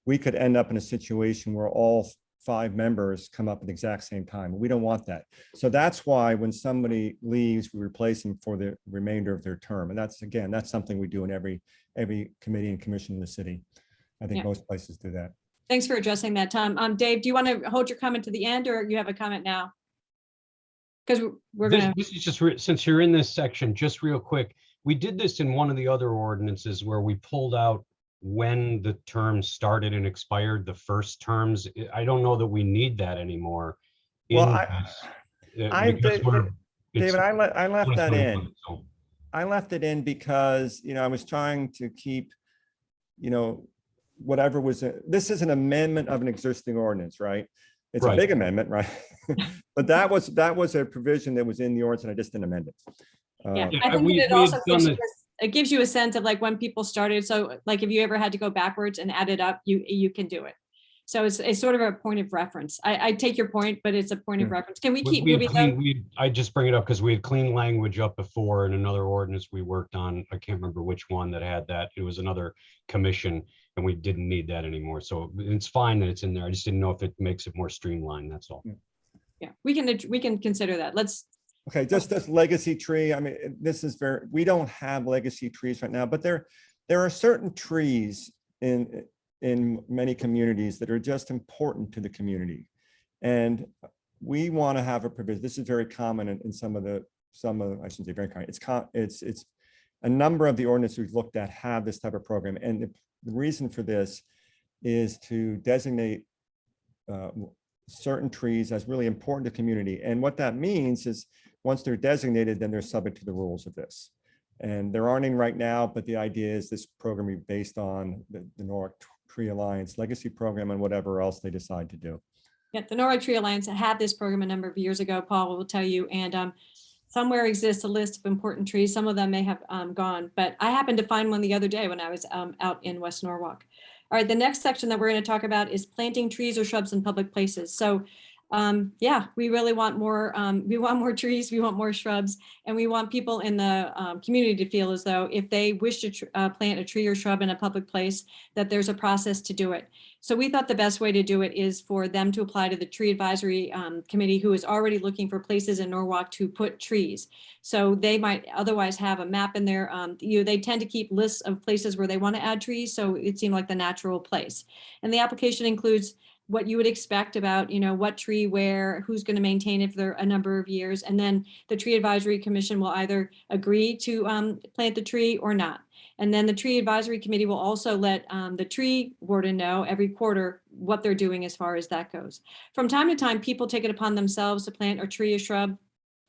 we could end up in a situation where all 5 members come up at the exact same time. We don't want that. So that's why when somebody leaves, we replace them for the remainder of their term. And that's something we do in every committee and commission in the city. I think most places do that. Thanks for addressing that, Tom. Dave, do you want to hold your comment to the end, or you have a comment now? Because we're going to. This is just, since you're in this section, just real quick, we did this in one of the other ordinances where we pulled out when the terms started and expired, the first terms. I don't know that we need that anymore. Well, David, I left that in. So. I left it in because, I was trying to keep, whatever was, this is an amendment of an existing ordinance, right? It's a big amendment, right? But that was a provision that was in the ordinance, and I just didn't amend it. I think it also gives you a sense of like when people started. So like if you ever had to go backwards and add it up, you can do it. So it's sort of a point of reference. I take your point, but it's a point of reference. Can we keep moving? I just bring it up because we had clean language up before in another ordinance we worked on. I can't remember which one that had that. It was another commission, and we didn't need that anymore. So it's fine that it's in there. I just didn't know if it makes it more streamlined. That's all. Yeah, we can consider that. Let's Okay, just this legacy tree, I mean, this is very, we don't have legacy trees right now, but there are certain trees in many communities that are just important to the community. And we want to have a provision. This is very common in some of, I shouldn't say very common. It's a number of the ordinances we've looked at have this type of program. And the reason for this is to designate certain trees as really important to community. And what that means is once they're designated, then they're subject to the rules of this. And there aren't any right now, but the idea is this program is based on the Norwalk Tree Alliance legacy program and whatever else they decide to do. Yeah, the Norway Tree Alliance had this program a number of years ago, Paul will tell you, and somewhere exists a list of important trees. Some of them may have gone, but I happened to find one the other day when I was out in West Norwalk. All right, the next section that we're going to talk about is planting trees or shrubs in public places. So yeah, we really want more, we want more trees, we want more shrubs, and we want people in the community to feel as though if they wish to plant a tree or shrub in a public place, that there's a process to do it. So we thought the best way to do it is for them to apply to the Tree Advisory Committee, who is already looking for places in Norwalk to put trees. So they might otherwise have a map in there. They tend to keep lists of places where they want to add trees, so it seemed like the natural place. And the application includes what you would expect about, what tree, where, who's going to maintain it for a number of years. And then the Tree Advisory Commission will either agree to plant the tree or not. And then the Tree Advisory Committee will also let the tree warden know every quarter what they're doing as far as that goes. From time to time, people take it upon themselves to plant a tree or shrub,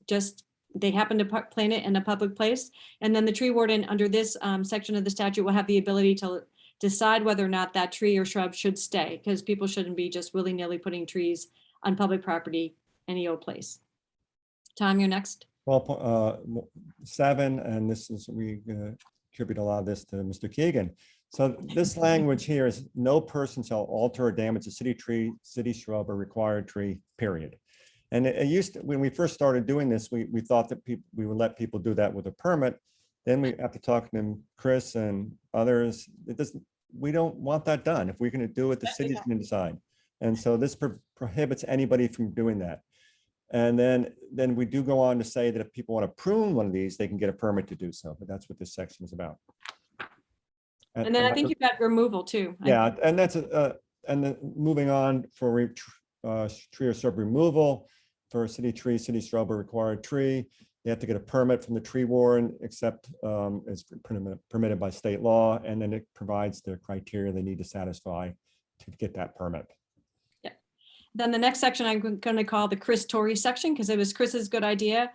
just they happen to plant it in a public place. And then the tree warden under this section of the statute will have the ability to decide whether or not that tree or shrub should stay, because people shouldn't be just willy-nilly putting trees on public property any old place. Tom, you're next. Well, 7, and this is, we attribute a lot of this to Mr. Keegan. So this language here is no person shall alter or damage a city tree, city shrub, or required tree, period. And it used to, when we first started doing this, we thought that we would let people do that with a permit. Then we, after talking to Chris and others, we don't want that done. If we're going to do it, the city's going to decide. And so this prohibits anybody from doing that. And then we do go on to say that if people want to prune one of these, they can get a permit to do so. But that's what this section is about. And then I think you've got removal too. Yeah, and that's and then moving on for tree or shrub removal for a city tree, city shrub, or required tree. You have to get a permit from the tree warden, except it's permitted by state law, and then it provides the criteria they need to satisfy to get that permit. Yeah. Then the next section I'm going to call the Chris Torrey section, because it was Chris's good idea.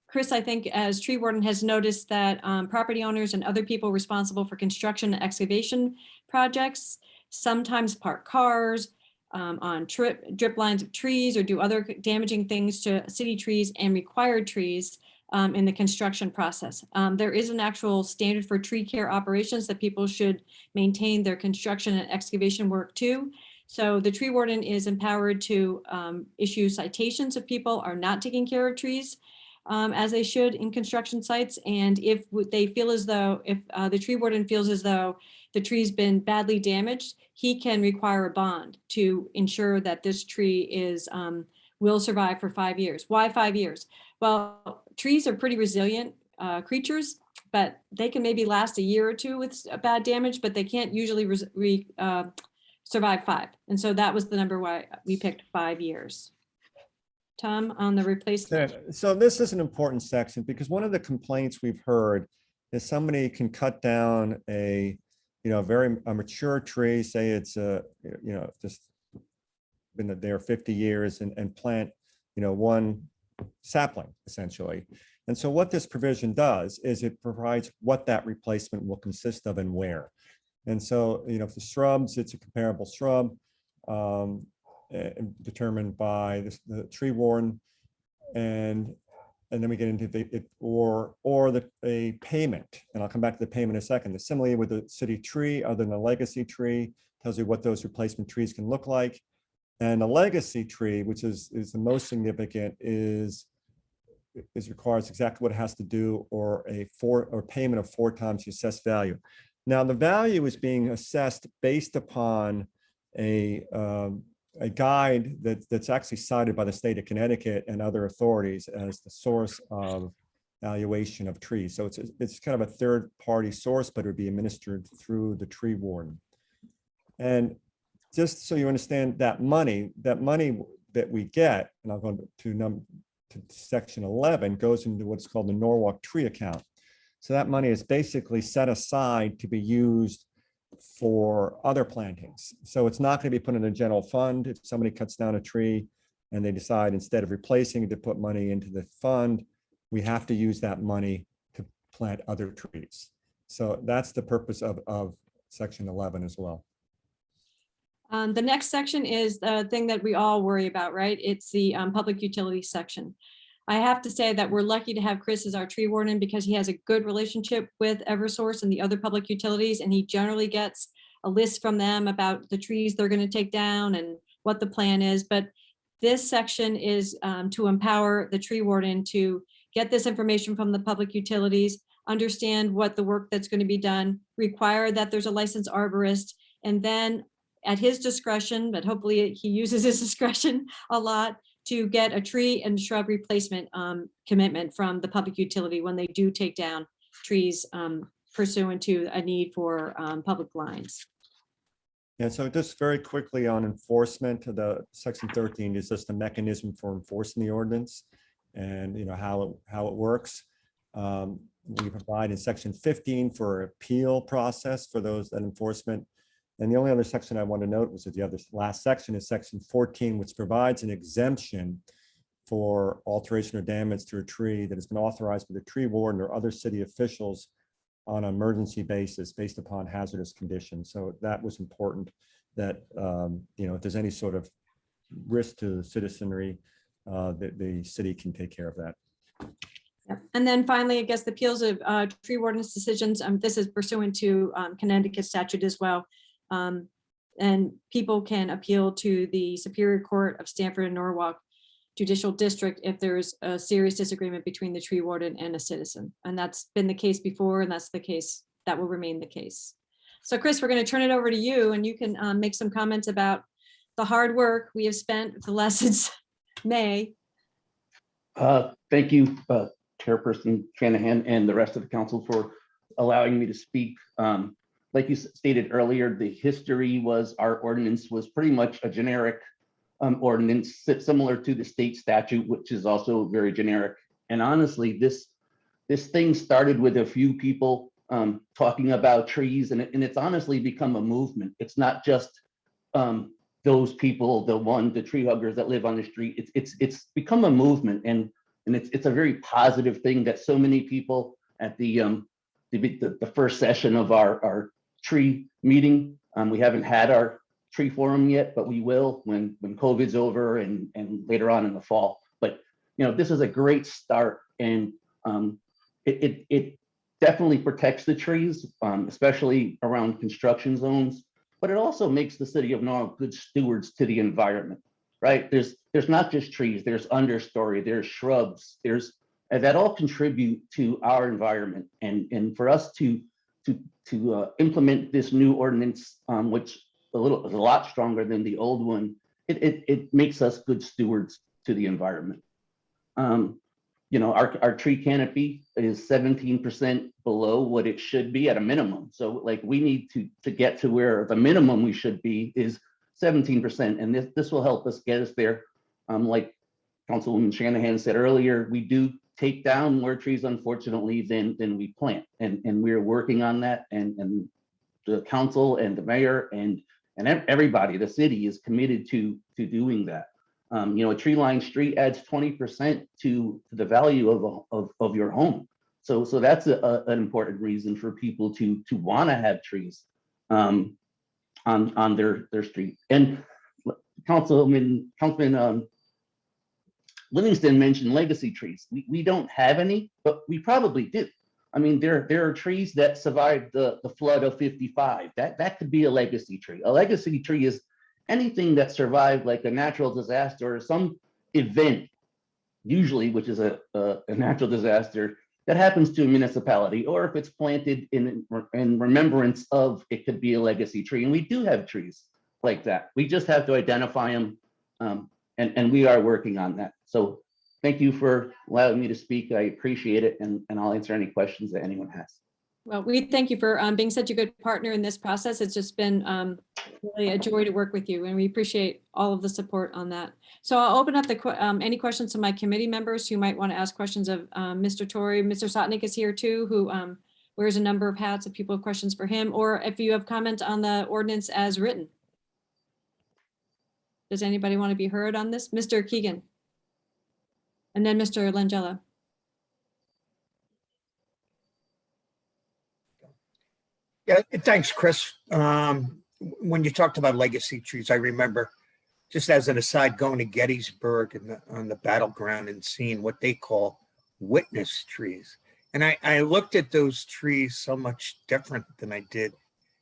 Chris, I think, as tree warden, has noticed that property owners and other people responsible for construction and excavation projects sometimes park cars on drip lines of trees or do other damaging things to city trees and required trees in the construction process. There is an actual standard for tree care operations that people should maintain their construction and excavation work too. So the tree warden is empowered to issue citations if people are not taking care of trees as they should in construction sites. And if they feel as though, if the tree warden feels as though the tree's been badly damaged, he can require a bond to ensure that this tree is will survive for 5 years. Why 5 years? Well, trees are pretty resilient creatures, but they can maybe last a year or two with bad damage, but they can't usually survive 5. And so that was the number why we picked 5 years. Tom, on the replacement. Yeah, so this is an important section because one of the complaints we've heard is somebody can cut down a mature tree, say it's just been there 50 years and plant one sapling essentially. And so what this provision does is it provides what that replacement will consist of and where. And so if the shrubs, it's a comparable shrub determined by the tree warden, and then we get into a payment, and I'll come back to the payment in a second. Similarly with the city tree, other than a legacy tree, tells you what those replacement trees can look like. And a legacy tree, which is the most significant, requires exactly what it has to do, or payment of 4 times the assessed value. Now the value is being assessed based upon a a guide that's actually cited by the state of Connecticut and other authorities as the source of valuation of trees. So it's kind of a third-party source, but it would be administered through the tree warden. And just so you understand that money that we get, and I'll go to section 11, goes into what's called the Norwalk tree account. So that money is basically set aside to be used for other plantings. So it's not going to be put in a general fund. If somebody cuts down a tree and they decide instead of replacing it to put money into the fund, we have to use that money to plant other trees. So that's the purpose of section 11 as well. The next section is the thing that we all worry about, right? It's the public utilities section. I have to say that we're lucky to have Chris as our tree warden because he has a good relationship with Eversource and the other public utilities, and he generally gets a list from them about the trees they're going to take down and what the plan is. But this section is to empower the tree warden to get this information from the public utilities, understand what the work that's going to be done, require that there's a licensed arborist, and then at his discretion, but hopefully he uses his discretion a lot, to get a tree and shrub replacement commitment from the public utility when they do take down trees pursuant to a need for public lines. Yeah, so just very quickly on enforcement, the section 13 is just a mechanism for enforcing the ordinance and how it works. We provide in section 15 for appeal process for those that enforcement. And the only other section I want to note was that the other last section is section 14, which provides an exemption for alteration or damage to a tree that has been authorized by the tree warden or other city officials on an emergency basis based upon hazardous conditions. So that was important that, if there's any sort of risk to the citizenry, that the city can take care of that. Yeah. And then finally, I guess the appeals of tree warden's decisions, this is pursuant to Connecticut statute as well. And people can appeal to the Superior Court of Stamford and Norwalk Judicial District if there's a serious disagreement between the tree warden and a citizen. And that's been the case before, and that's the case that will remain the case. So Chris, we're going to turn it over to you, and you can make some comments about the hard work we have spent the last since May. Thank you, Chairperson Shanahan and the rest of the council for allowing me to speak. Like you stated earlier, the history was our ordinance was pretty much a generic ordinance similar to the state statute, which is also very generic. And honestly, this thing started with a few people talking about trees, and it's honestly become a movement. It's not just those people, the tree huggers that live on the street. It's become a movement, and it's a very positive thing that so many people at the first session of our tree meeting. We haven't had our tree forum yet, but we will when COVID's over and later on in the fall. But this is a great start, and it definitely protects the trees, especially around construction zones. But it also makes the city of Norwalk good stewards to the environment, right? There's not just trees, there's understory, there's shrubs, and that all contribute to our environment. And for us to implement this new ordinance, which is a lot stronger than the old one, it makes us good stewards to the environment. Our tree canopy is 17% below what it should be at a minimum. So we need to get to where the minimum we should be is 17%. And this will help us get us there. Like Councilwoman Shanahan said earlier, we do take down more trees, unfortunately, than we plant. And we're working on that. And the council and the mayor and everybody, the city is committed to doing that. A tree-lined street adds 20% to the value of your home. So that's an important reason for people to want to have trees on their street. And Councilman Livingston mentioned legacy trees. We don't have any, but we probably do. I mean, there are trees that survived the flood of 55. That could be a legacy tree. A legacy tree is anything that survived like a natural disaster or some event, usually, which is a natural disaster that happens to a municipality, or if it's planted in remembrance of, it could be a legacy tree. And we do have trees like that. We just have to identify them. And we are working on that. So thank you for allowing me to speak. I appreciate it. And I'll answer any questions that anyone has. Well, we thank you for being such a good partner in this process. It's just been really a joy to work with you, and we appreciate all of the support on that. So I'll open up any questions to my committee members who might want to ask questions of Mr. Torrey. Mr. Sotnick is here too, who wears a number of hats if people have questions for him, or if you have comments on the ordinance as written. Does anybody want to be heard on this? Mr. Keegan? And then Mr. Langella. Yeah, thanks, Chris. When you talked about legacy trees, I remember, just as an aside, going to Gettysburg and on the battleground and seeing what they call witness trees. And I looked at those trees so much different than I did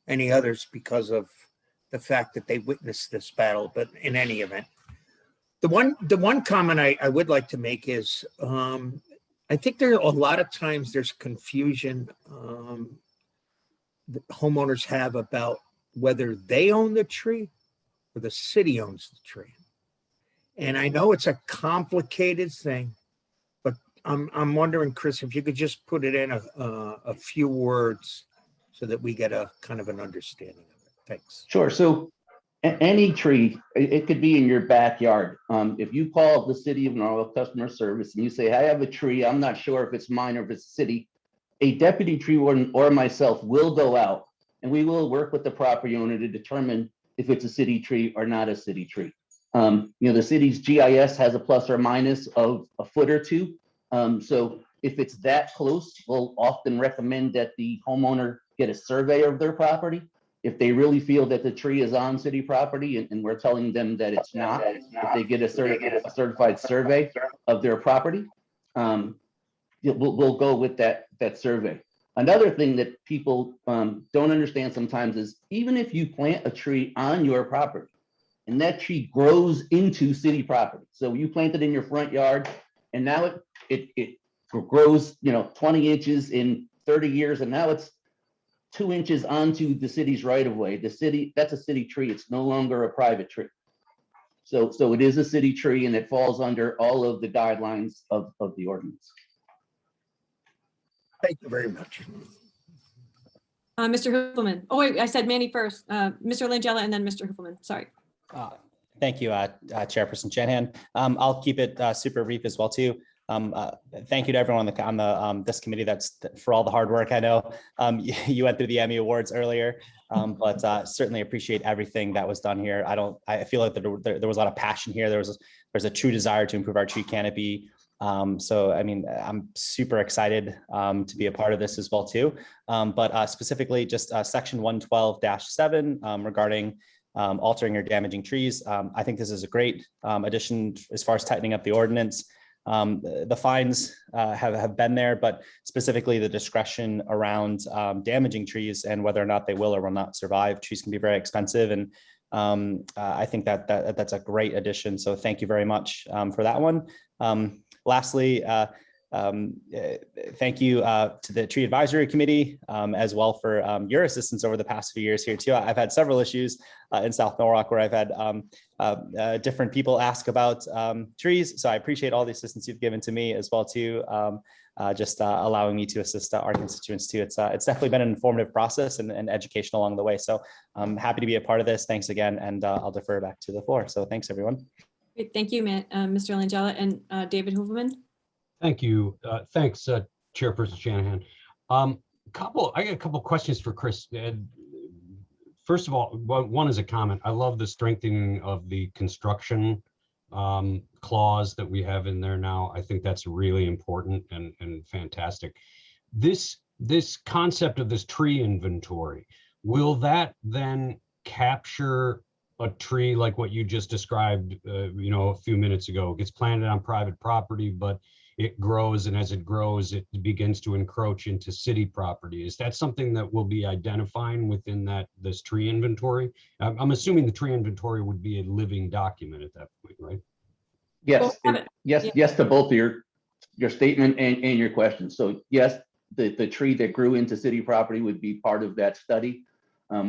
any others because of the fact that they witnessed this battle. But in any event, the one comment I would like to make is I think there are a lot of times there's confusion that homeowners have about whether they own the tree or the city owns the tree. And I know it's a complicated thing, but I'm wondering, Chris, if you could just put it in a few words so that we get a kind of an understanding of it. Thanks. Sure. So any tree, it could be in your backyard. If you call the city of Norwalk customer service and you say, I have a tree, I'm not sure if it's mine or if it's city, a deputy tree warden or myself will go out and we will work with the property owner to determine if it's a city tree or not a city tree. The city's GIS has a plus or minus of a foot or two. So if it's that close, we'll often recommend that the homeowner get a survey of their property. If they really feel that the tree is on city property and we're telling them that it's not, if they get a certified survey of their property, we'll go with that survey. Another thing that people don't understand sometimes is even if you plant a tree on your property and that tree grows into city property, so you plant it in your front yard and now it grows 20 inches in 30 years and now it's 2 inches onto the city's right of way. That's a city tree. It's no longer a private tree. So it is a city tree and it falls under all of the guidelines of the ordinance. Thank you very much. Mr. Hoofelman. Oh, wait, I said Manny first. Mr. Langella and then Mr. Hoofelman. Sorry. Thank you, Chairperson Shanahan. I'll keep it super brief as well too. Thank you to everyone on this committee for all the hard work. I know you went through the Emmy Awards earlier, but certainly appreciate everything that was done here. I feel like there was a lot of passion here. There's a true desire to improve our tree canopy. So, I mean, I'm super excited to be a part of this as well too. But specifically just section 112-7 regarding altering or damaging trees. I think this is a great addition as far as tightening up the ordinance. The fines have been there, but specifically the discretion around damaging trees and whether or not they will or will not survive. Trees can be very expensive, and I think that's a great addition. So thank you very much for that one. Lastly, thank you to the Tree Advisory Committee as well for your assistance over the past few years here too. I've had several issues in South Norwalk where I've had different people ask about trees. So I appreciate all the assistance you've given to me as well too, just allowing me to assist our constituents too. It's definitely been an informative process and educational along the way. So I'm happy to be a part of this. Thanks again, and I'll defer back to the floor. So thanks everyone. Great. Thank you, Mr. Langella and David Hoovelman. Thank you. Thanks, Chairperson Shanahan. I got a couple questions for Chris. First of all, one is a comment. I love the strengthening of the construction clause that we have in there now. I think that's really important and fantastic. This concept of this tree inventory, will that then capture a tree like what you just described, a few minutes ago? It gets planted on private property, but it grows, and as it grows, it begins to encroach into city property. Is that something that we'll be identifying within this tree inventory? I'm assuming the tree inventory would be a living document at that point, right? Yes, yes to both of your statement and your question. So yes, the tree that grew into city property would be part of that study.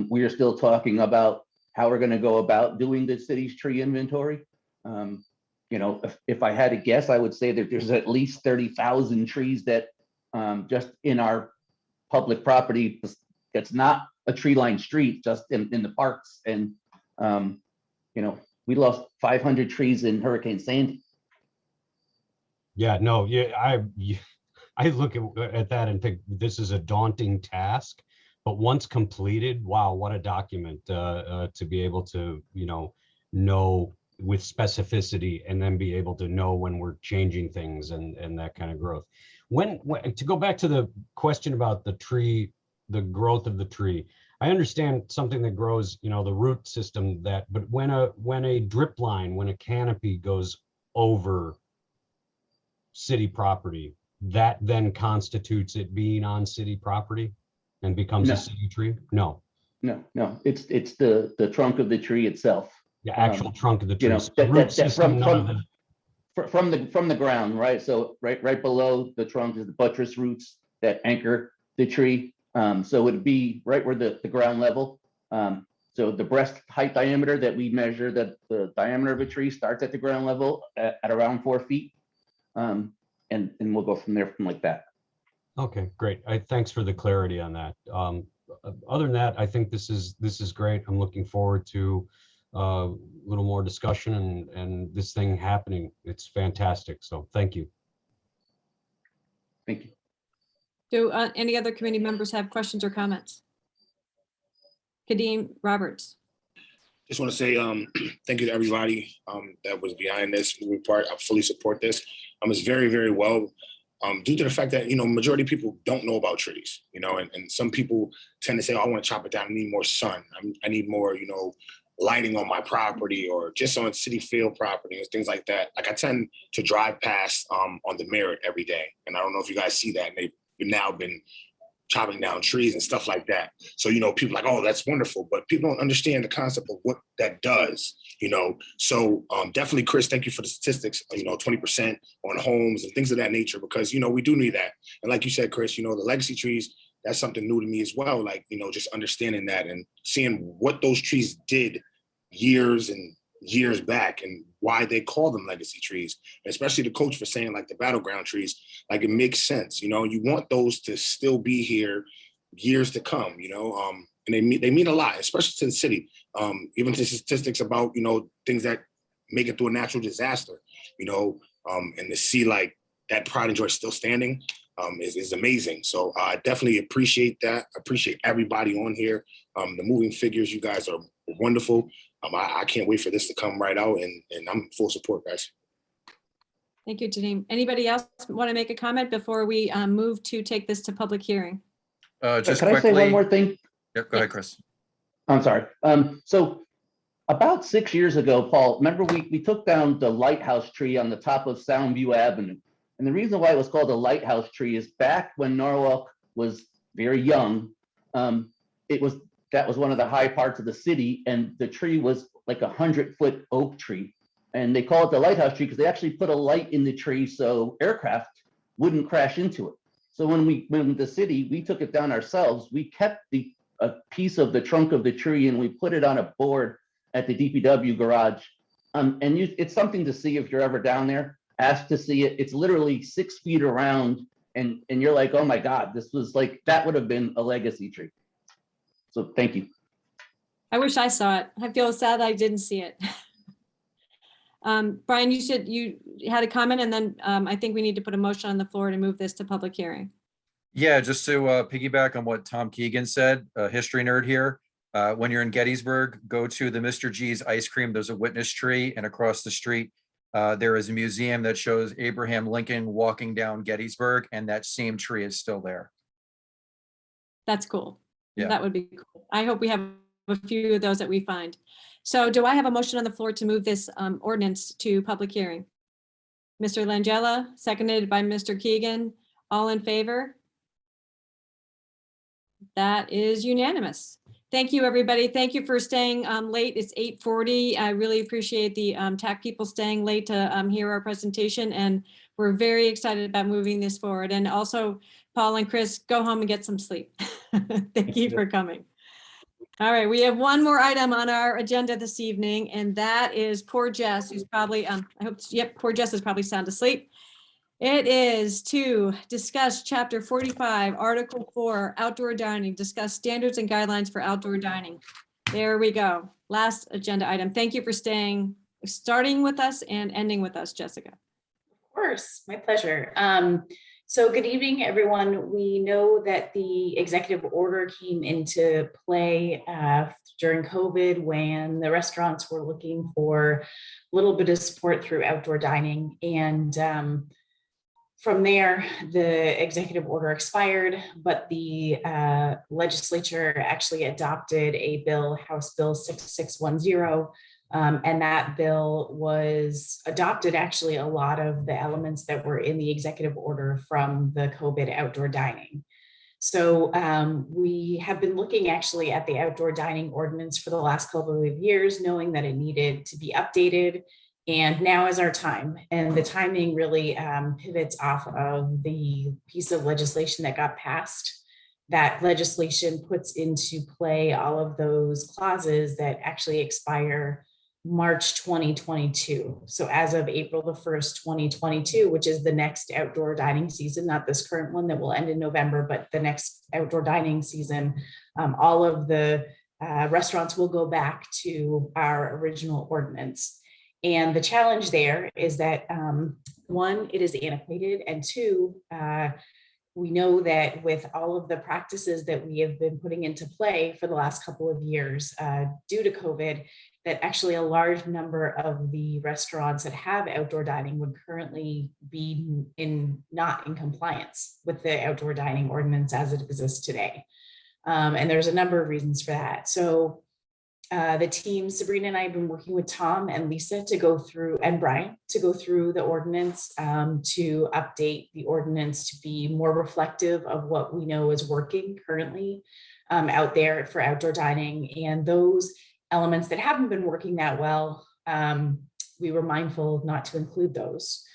We are still talking about how we're gonna go about doing the city's tree inventory. You know, if I had to guess, I would say that there's at least 30,000 trees that just in our public property, it's not a tree-lined street, just in the parks. And, you know, we lost 500 trees in Hurricane Sandy. Yeah, no, yeah, I look at that and think this is a daunting task, but once completed, wow, what a document to be able to, you know with specificity, and then be able to know when we're changing things and that kind of growth. When to go back to the question about the tree, the growth of the tree, I understand something that grows, you know, the root system that, but when a drip line, when a canopy goes over city property, that then constitutes it being on city property and becomes No. a city tree? No, No, it's the trunk of the tree itself. the actual trunk of the You tree. know, So the root system, none of the- from the ground, right? So right below the trunk is the buttress roots that anchor the tree. So it'd be right where the ground level. So the breast height diameter that we measure, that the diameter of a tree starts at the ground level at around 4 feet. And we'll go from there from like that. Okay, great. Thanks for the clarity on that. Other than that, I think this is great. I'm looking forward to a little more discussion and this thing happening. It's fantastic. So thank you. Thank you. Do any other committee members have questions or comments? Kadeem Roberts. Just want to say thank you to everybody that was behind this moving part. I fully support this. It's very, very well due to the fact that, you know, majority of people don't know about trees, you know, and some people tend to say, oh, I want to chop it down. I need more sun. I need more, you know, lighting on my property or just on city field property and things like that. Like I tend to drive past on the Merritt every day. And I don't know if you guys see that. And they've now been chopping down trees and stuff like that. So, you know, people are like, oh, that's wonderful, but people don't understand the concept of what that does, you know? So definitely, Chris, thank you for the statistics, you know, 20% on homes and things of that nature, because, you know, we do need that. And like you said, Chris, you know, the legacy trees, that's something new to me as well. Like, you know, just understanding that and seeing what those trees did years and years back and why they call them legacy trees, and especially the coach for saying like the battleground trees, like it makes sense, you know, you want those to still be here years to come, you know, and they mean a lot, especially to the city, even the statistics about, you know, things that make it through a natural disaster, you know, and to see like that pride and joy still standing is amazing. So I definitely appreciate that. I appreciate everybody on here. The moving figures, you guys are wonderful. I can't wait for this to come right out, and I'm full support, guys. Thank you, Tadeem. Anybody else want to make a comment before we move to take this to public hearing? Just Can I say one more thing? Yep, go ahead, Chris. I'm sorry. So about 6 years ago, Paul, remember we took down the lighthouse tree on the top of Soundview Avenue. And the reason why it was called a lighthouse tree is back when Norwalk was very young, that was one of the high parts of the city, and the tree was like 100-foot oak tree. And they call it the lighthouse tree because they actually put a light in the tree so aircraft wouldn't crash into it. So when the city, we took it down ourselves, we kept a piece of the trunk of the tree and we put it on a board at the DPW garage. It's something to see if you're ever down there. Ask to see it. It's literally 6 feet around, and you're like, oh my God, this was like, that would have been a legacy tree. So thank you. I wish I saw it. I feel sad I didn't see it. Brian, you said you had a comment, and then I think we need to put a motion on the floor to move this to public hearing. Yeah, just to piggyback on what Tom Keegan said, a history nerd here. When you're in Gettysburg, go to the Mr. G's ice cream. There's a witness tree, and across the street, there is a museum that shows Abraham Lincoln walking down Gettysburg, and that same tree is still there. That's cool. Yeah. That would be cool. I hope we have a few of those that we find. So do I have a motion on the floor to move this ordinance to public hearing? Mr. Langella, seconded by Mr. Keegan. All in favor? That is unanimous. Thank you, everybody. Thank you for staying late. It's 8:40. I really appreciate the TAC people staying late to hear our presentation, and we're very excited about moving this forward. And also, Paul and Chris, go home and get some sleep. Thank you for coming. All right, we have one more item on our agenda this evening, and that is poor Jess, who's probably, I hope, yep, poor Jess is probably sound asleep. It is to discuss Chapter 45, Article 4, Outdoor Dining, discuss standards and guidelines for outdoor dining. There we go. Last agenda item. Thank you for starting with us and ending with us, Jessica. Of course, my pleasure. So good evening, everyone. We know that the executive order came into play during COVID when the restaurants were looking for a little bit of support through outdoor dining. And from there, the executive order expired, but the legislature actually adopted a bill, House Bill 6610. And that bill was adopted, actually, a lot of the elements that were in the executive order from the COVID outdoor dining. So we have been looking actually at the outdoor dining ordinance for the last couple of years, knowing that it needed to be updated. And now is our time. And the timing really pivots off of the piece of legislation that got passed. That legislation puts into play all of those clauses that actually expire March 2022. So as of April the 1st, 2022, which is the next outdoor dining season, not this current one that will end in November, but the next outdoor dining season, all of the restaurants will go back to our original ordinance. And the challenge there is that one, it is antiquated, and two, we know that with all of the practices that we have been putting into play for the last couple of years due to COVID, that actually a large number of the restaurants that have outdoor dining would currently be not in compliance with the outdoor dining ordinance as it exists today. And there's a number of reasons for that. So the team, Sabrina and I have been working with Tom and Lisa to go through, and Brian, to go through the ordinance, to update the ordinance to be more reflective of what we know is working currently out there for outdoor dining. And those elements that haven't been working that well, we were mindful not to include those.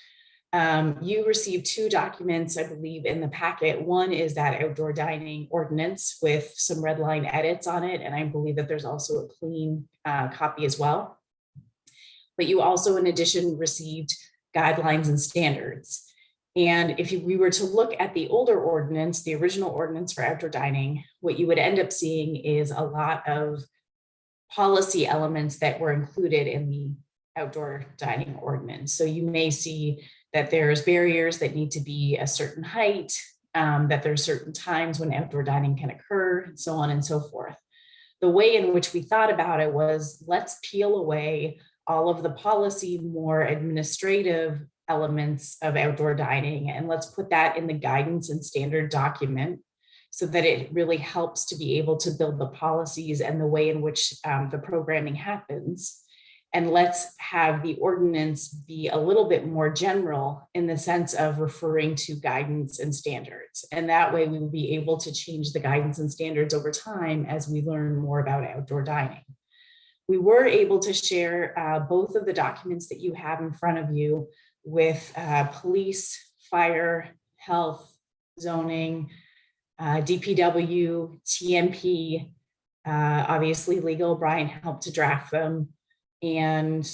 You received two documents, I believe, in the packet. One is that outdoor dining ordinance with some red line edits on it. And I believe that there's also a clean copy as well. But you also, in addition, received guidelines and standards. And if we were to look at the older ordinance, the original ordinance for outdoor dining, what you would end up seeing is a lot of policy elements that were included in the outdoor dining ordinance. So you may see that there's barriers that need to be a certain height, that there's certain times when outdoor dining can occur, and so on and so forth. The way in which we thought about it was, let's peel away all of the policy, more administrative elements of outdoor dining, and let's put that in the guidance and standard document, so that it really helps to be able to build the policies and the way in which the programming happens. And let's have the ordinance be a little bit more general in the sense of referring to guidance and standards. And that way we will be able to change the guidance and standards over time as we learn more about outdoor dining. We were able to share both of the documents that you have in front of you with police, fire, health, zoning, DPW, TMP, obviously legal. Brian helped to draft them. And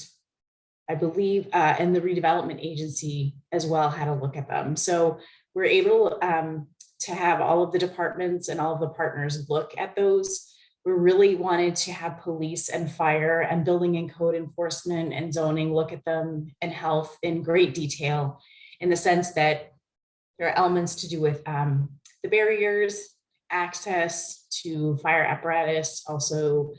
I believe, and the redevelopment agency as well had a look at them. So we're able to have all of the departments and all of the partners look at those. We really wanted to have police and fire and building and code enforcement and zoning look at them, and health in great detail, in the sense that there are elements to do with the barriers, access to fire apparatus, also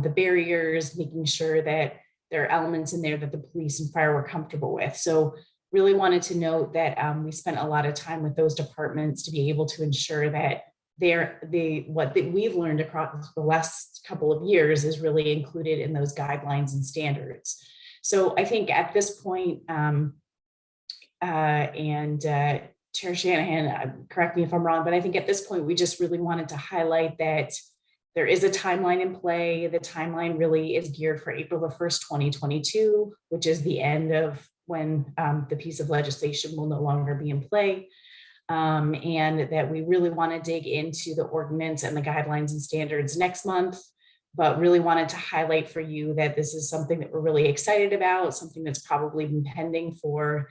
the barriers, making sure that there are elements in there that the police and fire were comfortable with. So really wanted to note that we spent a lot of time with those departments to be able to ensure that what we've learned across the last couple of years is really included in those guidelines and standards. So I think at this point, Chair Shanahan, correct me if I'm wrong, but I think at this point, we just really wanted to highlight that there is a timeline in play. The timeline really is geared for April the 1st, 2022, which is the end of when the piece of legislation will no longer be in play. And that we really want to dig into the ordinance and the guidelines and standards next month, but really wanted to highlight for you that this is something that we're really excited about, something that's probably been pending for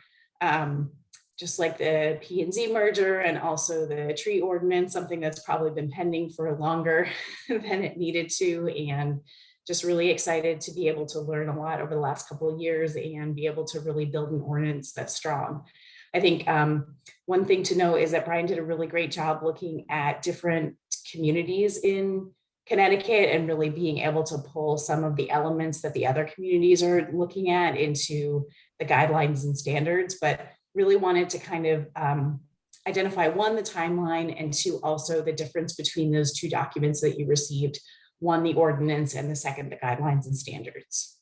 just like the P&Z merger and also the tree ordinance, something that's probably been pending for longer than it needed to. And just really excited to be able to learn a lot over the last couple of years and be able to really build an ordinance that's strong. I think one thing to know is that Brian did a really great job looking at different communities in Connecticut and really being able to pull some of the elements that the other communities are looking at into the guidelines and standards, but really wanted to kind of identify, one, the timeline, and two, also the difference between those two documents that you received, one, the ordinance, and the second, the guidelines and standards.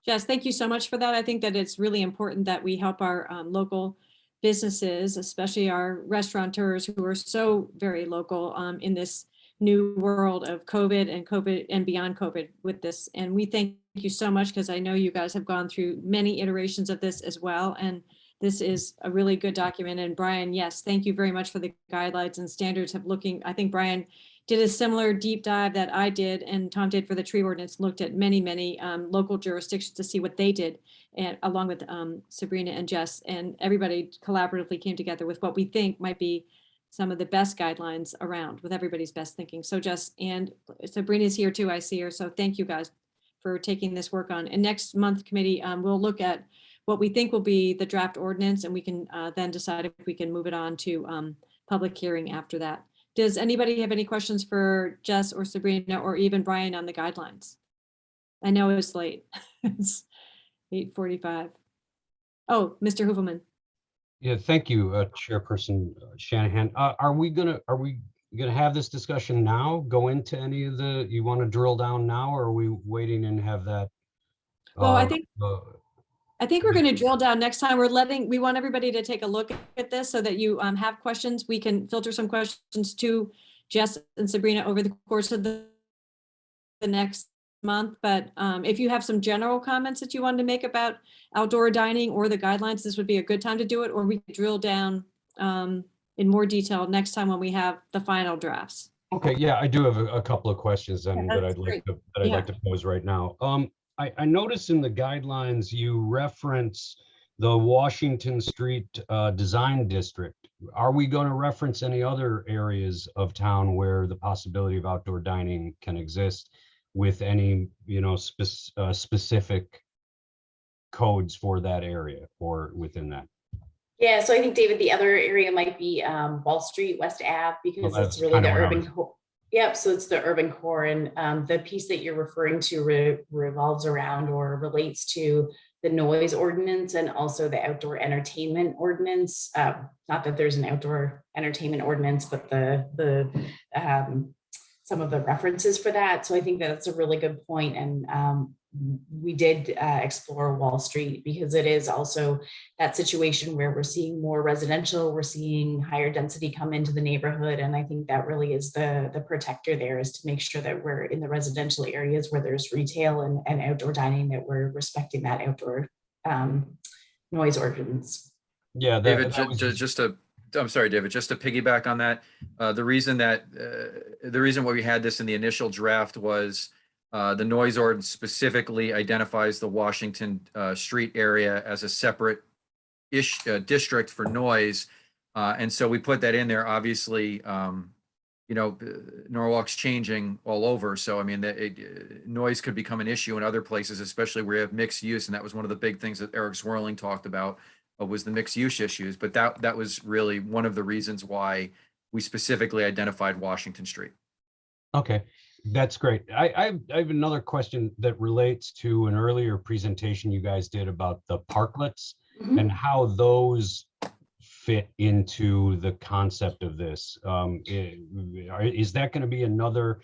Jess, thank you so much for that. I think that it's really important that we help our local businesses, especially our restaurateurs who are so very local in this new world of COVID and beyond COVID with this. And we thank you so much, because I know you guys have gone through many iterations of this as well. And this is a really good document. And Brian, yes, thank you very much for the guidelines and standards of looking. I think Brian did a similar deep dive that I did and Tom did for the tree ordinance, looked at many local jurisdictions to see what they did, and along with Sabrina and Jess, and everybody collaboratively came together with what we think might be some of the best guidelines around, with everybody's best thinking. So Jess and Sabrina's here too, I see her. So thank you guys for taking this work on. And next month committee, we'll look at what we think will be the draft ordinance, and we can then decide if we can move it on to public hearing after that. Does anybody have any questions for Jess or Sabrina or even Brian on the guidelines? I know it's late. It's 8:45. Oh, Mr. Hoovelman. Yeah, thank you, Chairperson Shanahan. Are we gonna have this discussion now? Go into any of the, you want to drill down now, or are we waiting and have that? Well, I think we're going to drill down next time. We want everybody to take a look at this so that you have questions. We can filter some questions to Jess and Sabrina over the course of the next month. But if you have some general comments that you wanted to make about outdoor dining or the guidelines, this would be a good time to do it, or we could drill down in more detail next time when we have the final drafts. Okay, yeah, I do have a couple of questions then that I'd like to pose right now. I noticed in the guidelines you reference the Washington Street Design District. Are we going to reference any other areas of town where the possibility of outdoor dining can exist with any, specific codes for that area or within that? Yeah, so I think, David, the other area might be Wall Street, West Ave, because it's really the urban core. Yep, so it's the urban core, and the piece that you're referring to revolves around or relates to the noise ordinance and also the outdoor entertainment ordinance. Not that there's an outdoor entertainment ordinance, but the some of the references for that. So I think that's a really good point. And we did explore Wall Street because it is also that situation where we're seeing more residential, we're seeing higher density come into the neighborhood. And I think that really is the protector there, is to make sure that we're in the residential areas where there's retail and outdoor dining, that we're respecting that outdoor noise ordinance. Yeah, David, I'm sorry, David, just to piggyback on that, the reason why we had this in the initial draft was the noise ordinance specifically identifies the Washington Street area as a separate district for noise. And so we put that in there. Obviously, Norwalk's changing all over. So, I mean, noise could become an issue in other places, especially where you have mixed use. And that was one of the big things that Eric Swirling talked about, was the mixed use issues. But that was really one of the reasons why we specifically identified Washington Street. Okay, that's great. I have another question that relates to an earlier presentation you guys did about the parklets and how those fit into the concept of this. Is that going to be another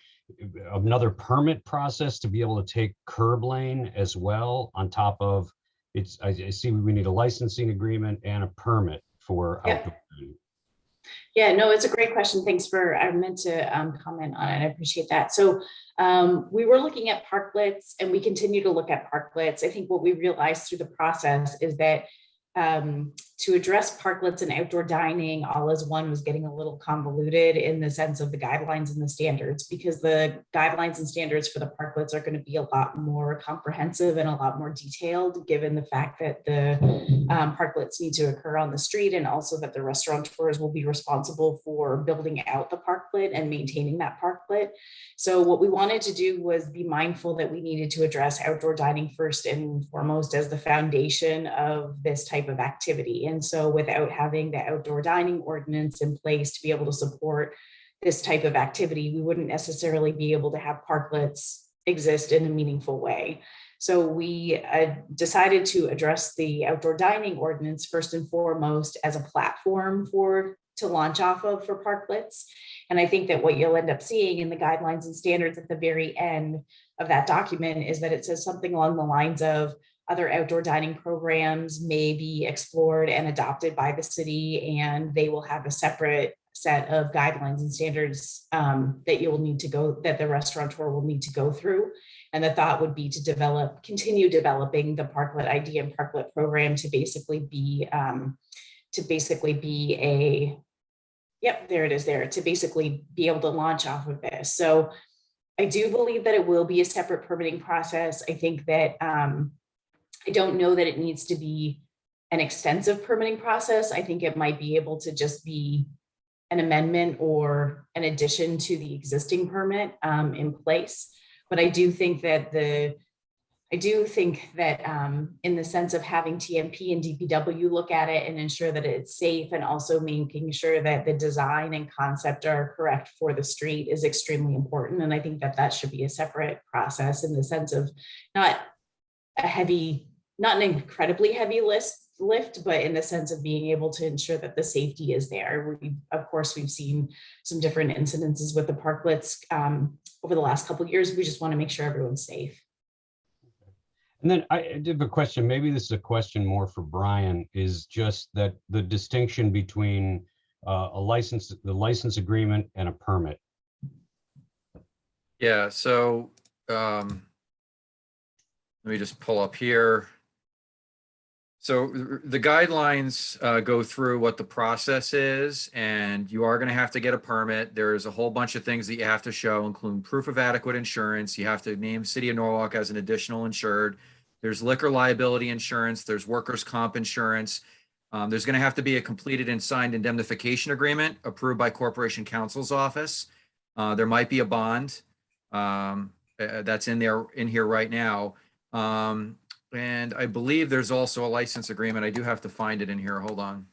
permit process to be able to take curb lane as well on top of it's? I see we need a licensing agreement and a permit for outdoor dining. Yeah, no, it's a great question. Thanks for, I meant to comment on it. I appreciate that. So we were looking at parklets and we continue to look at parklets. I think what we realized through the process is that to address parklets and outdoor dining all as one was getting a little convoluted in the sense of the guidelines and the standards, because the guidelines and standards for the parklets are going to be a lot more comprehensive and a lot more detailed, given the fact that the parklets need to occur on the street, and also that the restaurateurs will be responsible for building out the parklet and maintaining that parklet. So what we wanted to do was be mindful that we needed to address outdoor dining first and foremost as the foundation of this type of activity. And so without having the outdoor dining ordinance in place to be able to support this type of activity, we wouldn't necessarily be able to have parklets exist in a meaningful way. So we decided to address the outdoor dining ordinance first and foremost as a platform to launch off of for parklets. And I think that what you'll end up seeing in the guidelines and standards at the very end of that document is that it says something along the lines of other outdoor dining programs may be explored and adopted by the city, and they will have a separate set of guidelines and standards that the restaurateur will need to go through. And the thought would be to continue developing the parklet ID and parklet program to basically be able to launch off of this. So I do believe that it will be a separate permitting process. I think that I don't know that it needs to be an extensive permitting process. I think it might be able to just be an amendment or an addition to the existing permit in place. But I do think that in the sense of having TMP and DPW look at it and ensure that it's safe, and also making sure that the design and concept are correct for the street, is extremely important. And I think that should be a separate process in the sense of not an incredibly heavy lift, but in the sense of being able to ensure that the safety is there. We've seen some different incidences with the parklets over the last couple of years. We just want to make sure everyone's safe. And then I did have a question, maybe this is a question more for Brian, is just that the distinction between the license agreement and a permit. Yeah, so let me just pull up here. So the guidelines go through what the process is, and you are going to have to get a permit. There's a whole bunch of things that you have to show, including proof of adequate insurance. You have to name City of Norwalk as an additional insured. There's liquor liability insurance. There's workers' comp insurance. There's going to have to be a completed and signed indemnification agreement approved by Corporation Counsel's office. There might be a bond that's in here right now. And I believe there's also a license agreement. I do have to find it in here. Hold on.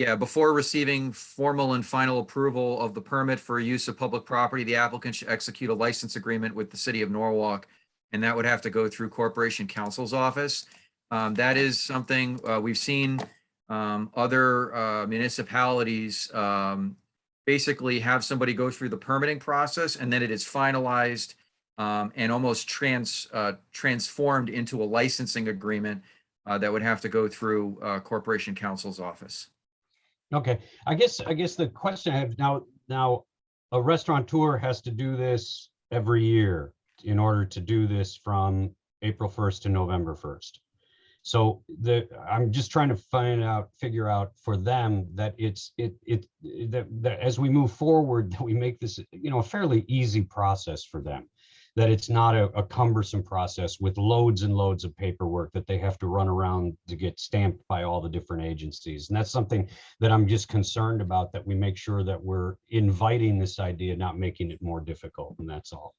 Yeah, before receiving formal and final approval of the permit for use of public property, the applicant should execute a license agreement with the City of Norwalk, and that would have to go through Corporation Counsel's office. That is something we've seen other municipalities basically have somebody go through the permitting process, and then it is finalized and almost transformed into a licensing agreement that would have to go through Corporation Counsel's office. Okay, I guess the question I have now, a restaurateur has to do this every year in order to do this from April 1st to November 1st. So I'm just trying to figure out for them that that as we move forward, that we make this, a fairly easy process for them, that it's not a cumbersome process with loads and loads of paperwork that they have to run around to get stamped by all the different agencies. And that's something that I'm just concerned about, that we make sure that we're inviting this idea, not making it more difficult, and that's all.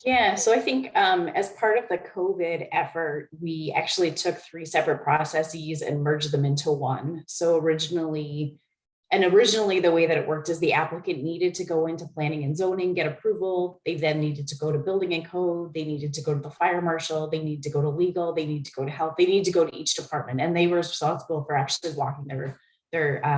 Yeah, so I think as part of the COVID effort, we actually took 3 separate processes and merged them into one. So originally the way that it worked is the applicant needed to go into planning and zoning, get approval. They then needed to go to building and code. They needed to go to the fire marshal. They need to go to legal. They need to go to health. They need to go to each department, and they were responsible for actually walking their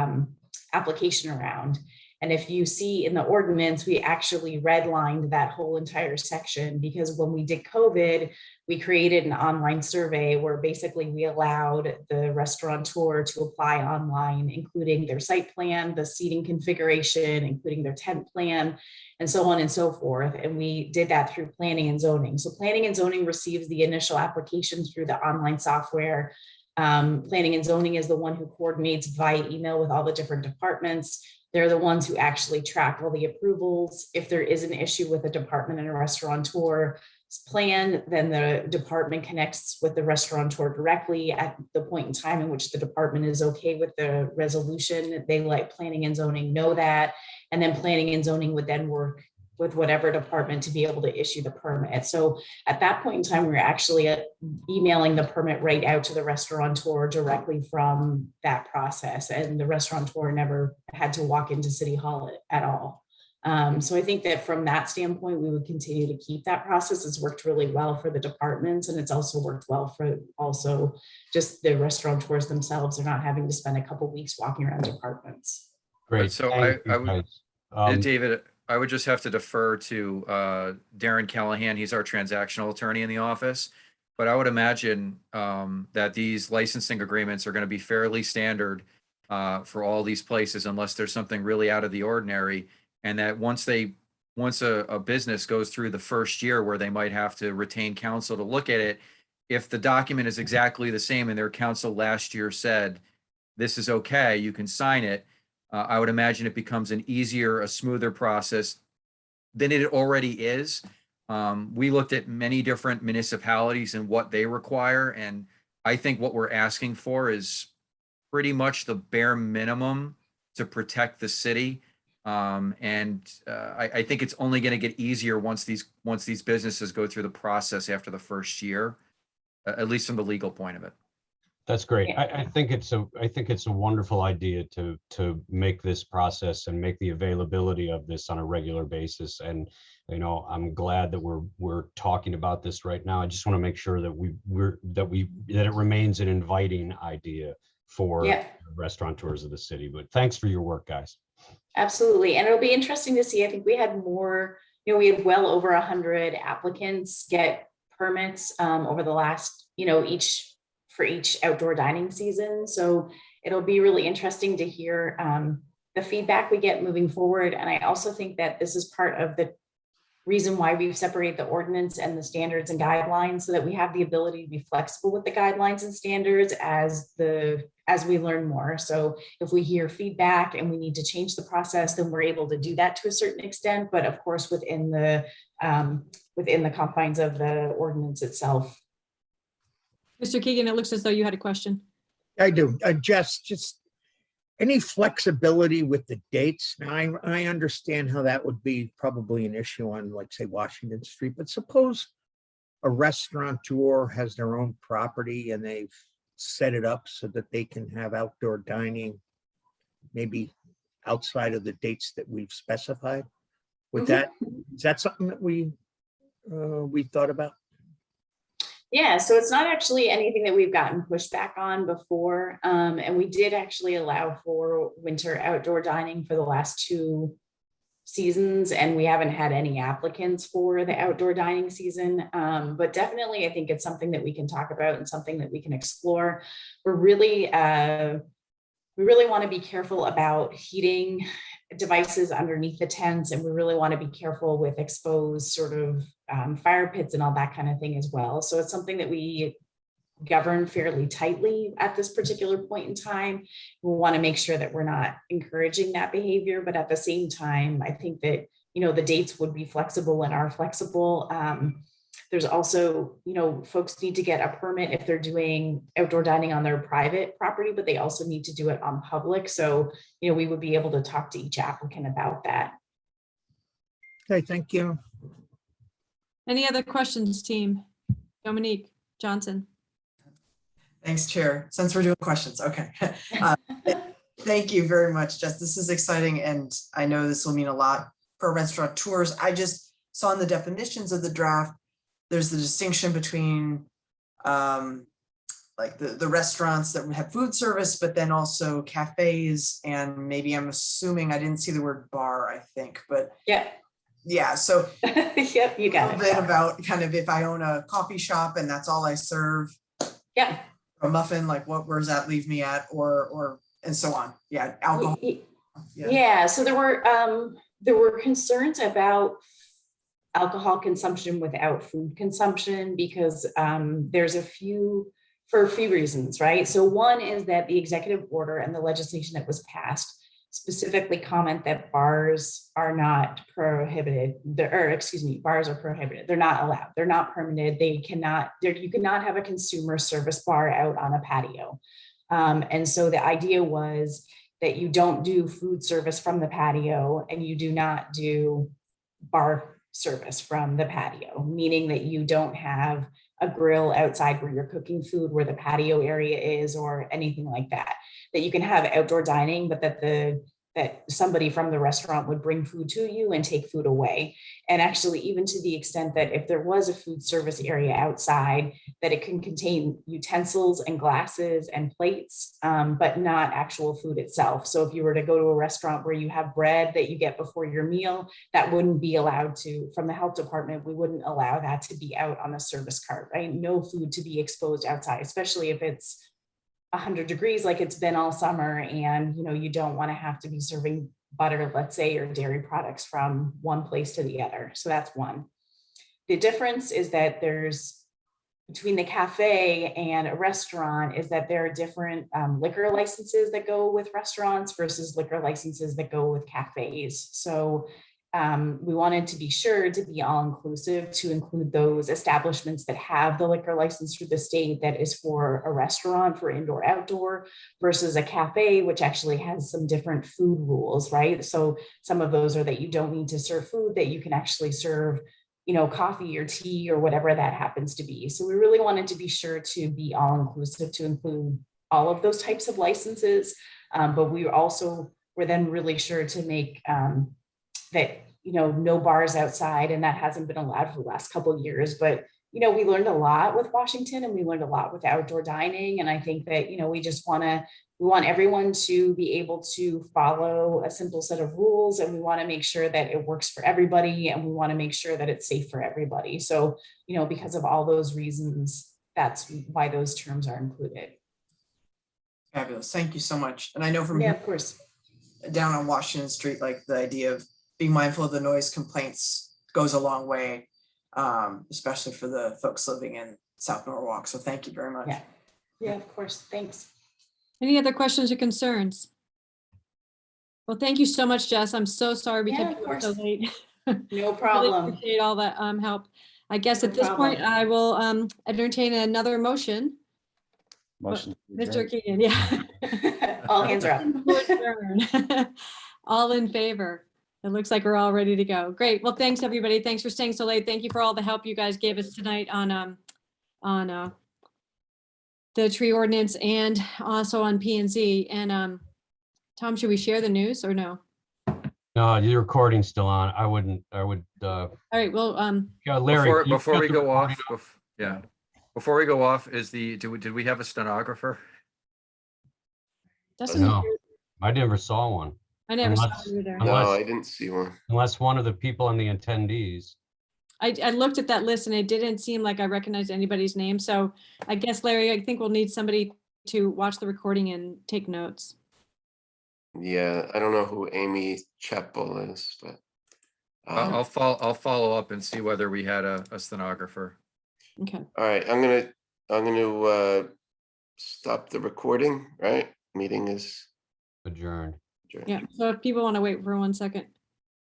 application around. And if you see in the ordinance, we actually redlined that whole entire section, because when we did COVID, we created an online survey where basically we allowed the restaurateur to apply online, including their site plan, the seating configuration, including their tent plan, and so on and so forth. And we did that through planning and zoning. So planning and zoning receives the initial applications through the online software. Planning and zoning is the one who coordinates via email with all the different departments. They're the ones who actually track all the approvals. If there is an issue with a department and a restaurateur plan, then the department connects with the restaurateur directly at the point in time in which the department is okay with the resolution. They let planning and zoning know that, and then planning and zoning would then work with whatever department to be able to issue the permit. So at that point in time, we were actually emailing the permit right out to the restaurateur directly from that process, and the restaurateur never had to walk into City Hall at all. So I think that from that standpoint, we would continue to keep that process. It's worked really well for the departments, and it's also worked well for also just the restaurateurs themselves. They're not having to spend a couple weeks walking around departments. Great. So Thank you, I would, guys. David, I would just have to defer to Darren Callahan. He's our transactional attorney in the office. But I would imagine that these licensing agreements are going to be fairly standard for all these places, unless there's something really out of the ordinary. And that once a business goes through the first year where they might have to retain counsel to look at it, if the document is exactly the same and their counsel last year said, this is okay, you can sign it, I would imagine it becomes an easier, a smoother process than it already is. We looked at many different municipalities and what they require, and I think what we're asking for is pretty much the bare minimum to protect the city. I think it's only going to get easier once these businesses go through the process after the first year, at least from the legal point of it. That's great. I think it's a wonderful idea to make this process and make the availability of this on a regular basis. And I'm glad that we're talking about this right now. I just want to make sure that it remains an inviting idea for restaurateurs of the city. But thanks for your work, guys. Absolutely. And it'll be interesting to see. I think we had more, we had well over 100 applicants get permits over the last, for each outdoor dining season. So it'll be really interesting to hear the feedback we get moving forward. And I also think that this is part of the reason why we've separated the ordinance and the standards and guidelines, so that we have the ability to be flexible with the guidelines and standards as we learn more. So if we hear feedback and we need to change the process, then we're able to do that to a certain extent, but of course within the confines of the ordinance itself. Mr. Keegan, it looks as though you had a question. I do. Jess, just any flexibility with the dates? Now, I understand how that would be probably an issue on, like, say, Washington Street, but suppose a restaurateur has their own property and they've set it up so that they can have outdoor dining, maybe outside of the dates that we've specified. Is that something that we thought about? Yeah, so it's not actually anything that we've gotten pushback on before. And we did actually allow for winter outdoor dining for the last 2 seasons, and we haven't had any applicants for the outdoor dining season. But definitely, I think it's something that we can talk about and something that we can explore. We really want to be careful about heating devices underneath the tents, and we really want to be careful with exposed sort of fire pits and all that kind of thing as well. So it's something that we govern fairly tightly at this particular point in time. We want to make sure that we're not encouraging that behavior, but at the same time, I think that, the dates would be flexible and are flexible. There's also, folks need to get a permit if they're doing outdoor dining on their private property, but they also need to do it on public. So, we would be able to talk to each applicant about that. Okay, thank you. Any other questions, team? Dominique Johnson. Thanks, Chair. Since we're doing questions, okay. Thank you very much, Jess. This is exciting, and I know this will mean a lot for restaurateurs. I just saw in the definitions of the draft, there's the distinction between like the restaurants that have food service, but then also cafes, and maybe I'm assuming, I didn't see the word bar, I think, but Yeah. yeah, so Yep, you a got little bit it. about kind of if I own a coffee shop and that's all I serve, Yeah. a muffin, like where does that leave me at, or and so on. Yeah, alcohol. Yeah. Yeah, so there were concerns about alcohol consumption without food consumption because there's for a few reasons, right? So one is that the executive order and the legislation that was passed specifically comment that bars are not prohibited, bars are prohibited. They're not allowed. They're not permitted. You cannot have a consumer service bar out on a patio. And so the idea was that you don't do food service from the patio and you do not do bar service from the patio, meaning that you don't have a grill outside where you're cooking food where the patio area is or anything like that. That you can have outdoor dining, but that somebody from the restaurant would bring food to you and take food away. And actually, even to the extent that if there was a food service area outside, that it can contain utensils and glasses and plates, but not actual food itself. So if you were to go to a restaurant where you have bread that you get before your meal, that wouldn't be allowed to, from the health department, we wouldn't allow that to be out on a service cart, right? No food to be exposed outside, especially if it's 100 degrees like it's been all summer, and you don't want to have to be serving butter, let's say, or dairy products from one place to the other. So that's one. The difference is that between the cafe and a restaurant is that there are different liquor licenses that go with restaurants versus liquor licenses that go with cafes. So we wanted to be sure to be all inclusive, to include those establishments that have the liquor license through the state that is for a restaurant for indoor outdoor versus a cafe, which actually has some different food rules, right? So some of those are that you don't need to serve food, that you can actually serve coffee or tea or whatever that happens to be. So we really wanted to be sure to be all inclusive, to include all of those types of licenses. But we were then really sure to make that no bars outside, and that hasn't been allowed for the last couple of years. But we learned a lot with Washington, and we learned a lot with outdoor dining. And I think that we want everyone to be able to follow a simple set of rules, and we want to make sure that it works for everybody, and we want to make sure that it's safe for everybody. So because of all those reasons, that's why those terms are included. Fabulous. Thank you so much. And I know from of course, down on Washington Street, like the idea of being mindful of the noise complaints goes a long way, especially for the folks living in South Norwalk. So thank you very much. Yeah, of course. Thanks. Any other questions or concerns? Well, thank you so much, Jess. I'm so sorry we kept you up so late. No Really problem. appreciate all that help. I guess No at this point, problem. I will entertain another motion. Motion. Mr. Keegan, yeah. All hands are up. All in favor? It looks like we're all ready to go. Great. Well, thanks, everybody. Thanks for staying so late. Thank you for all the help you guys gave us tonight on the tree ordinance and also on P and Z. And Tom, should we share the news or no? No, your recording's still on. I would, All right, well, yeah, Larry. can you Before shut we the go off, recording before we go off, did we have a stenographer? doesn't, No, I never saw one. I never saw Unless- it either. No, I didn't see one. Unless one of the people in the attendees. I looked at that list and it didn't seem like I recognized anybody's name. So I guess, Larry, I think we'll need somebody to watch the recording and take notes. Yeah, I don't know who Amy Chapel is, but I'll follow up and see whether we had a stenographer. Okay. all right, I'm gonna stop the recording, right? Meeting is Adjourned. adjourned. Yeah. So if people want to wait for 1 second.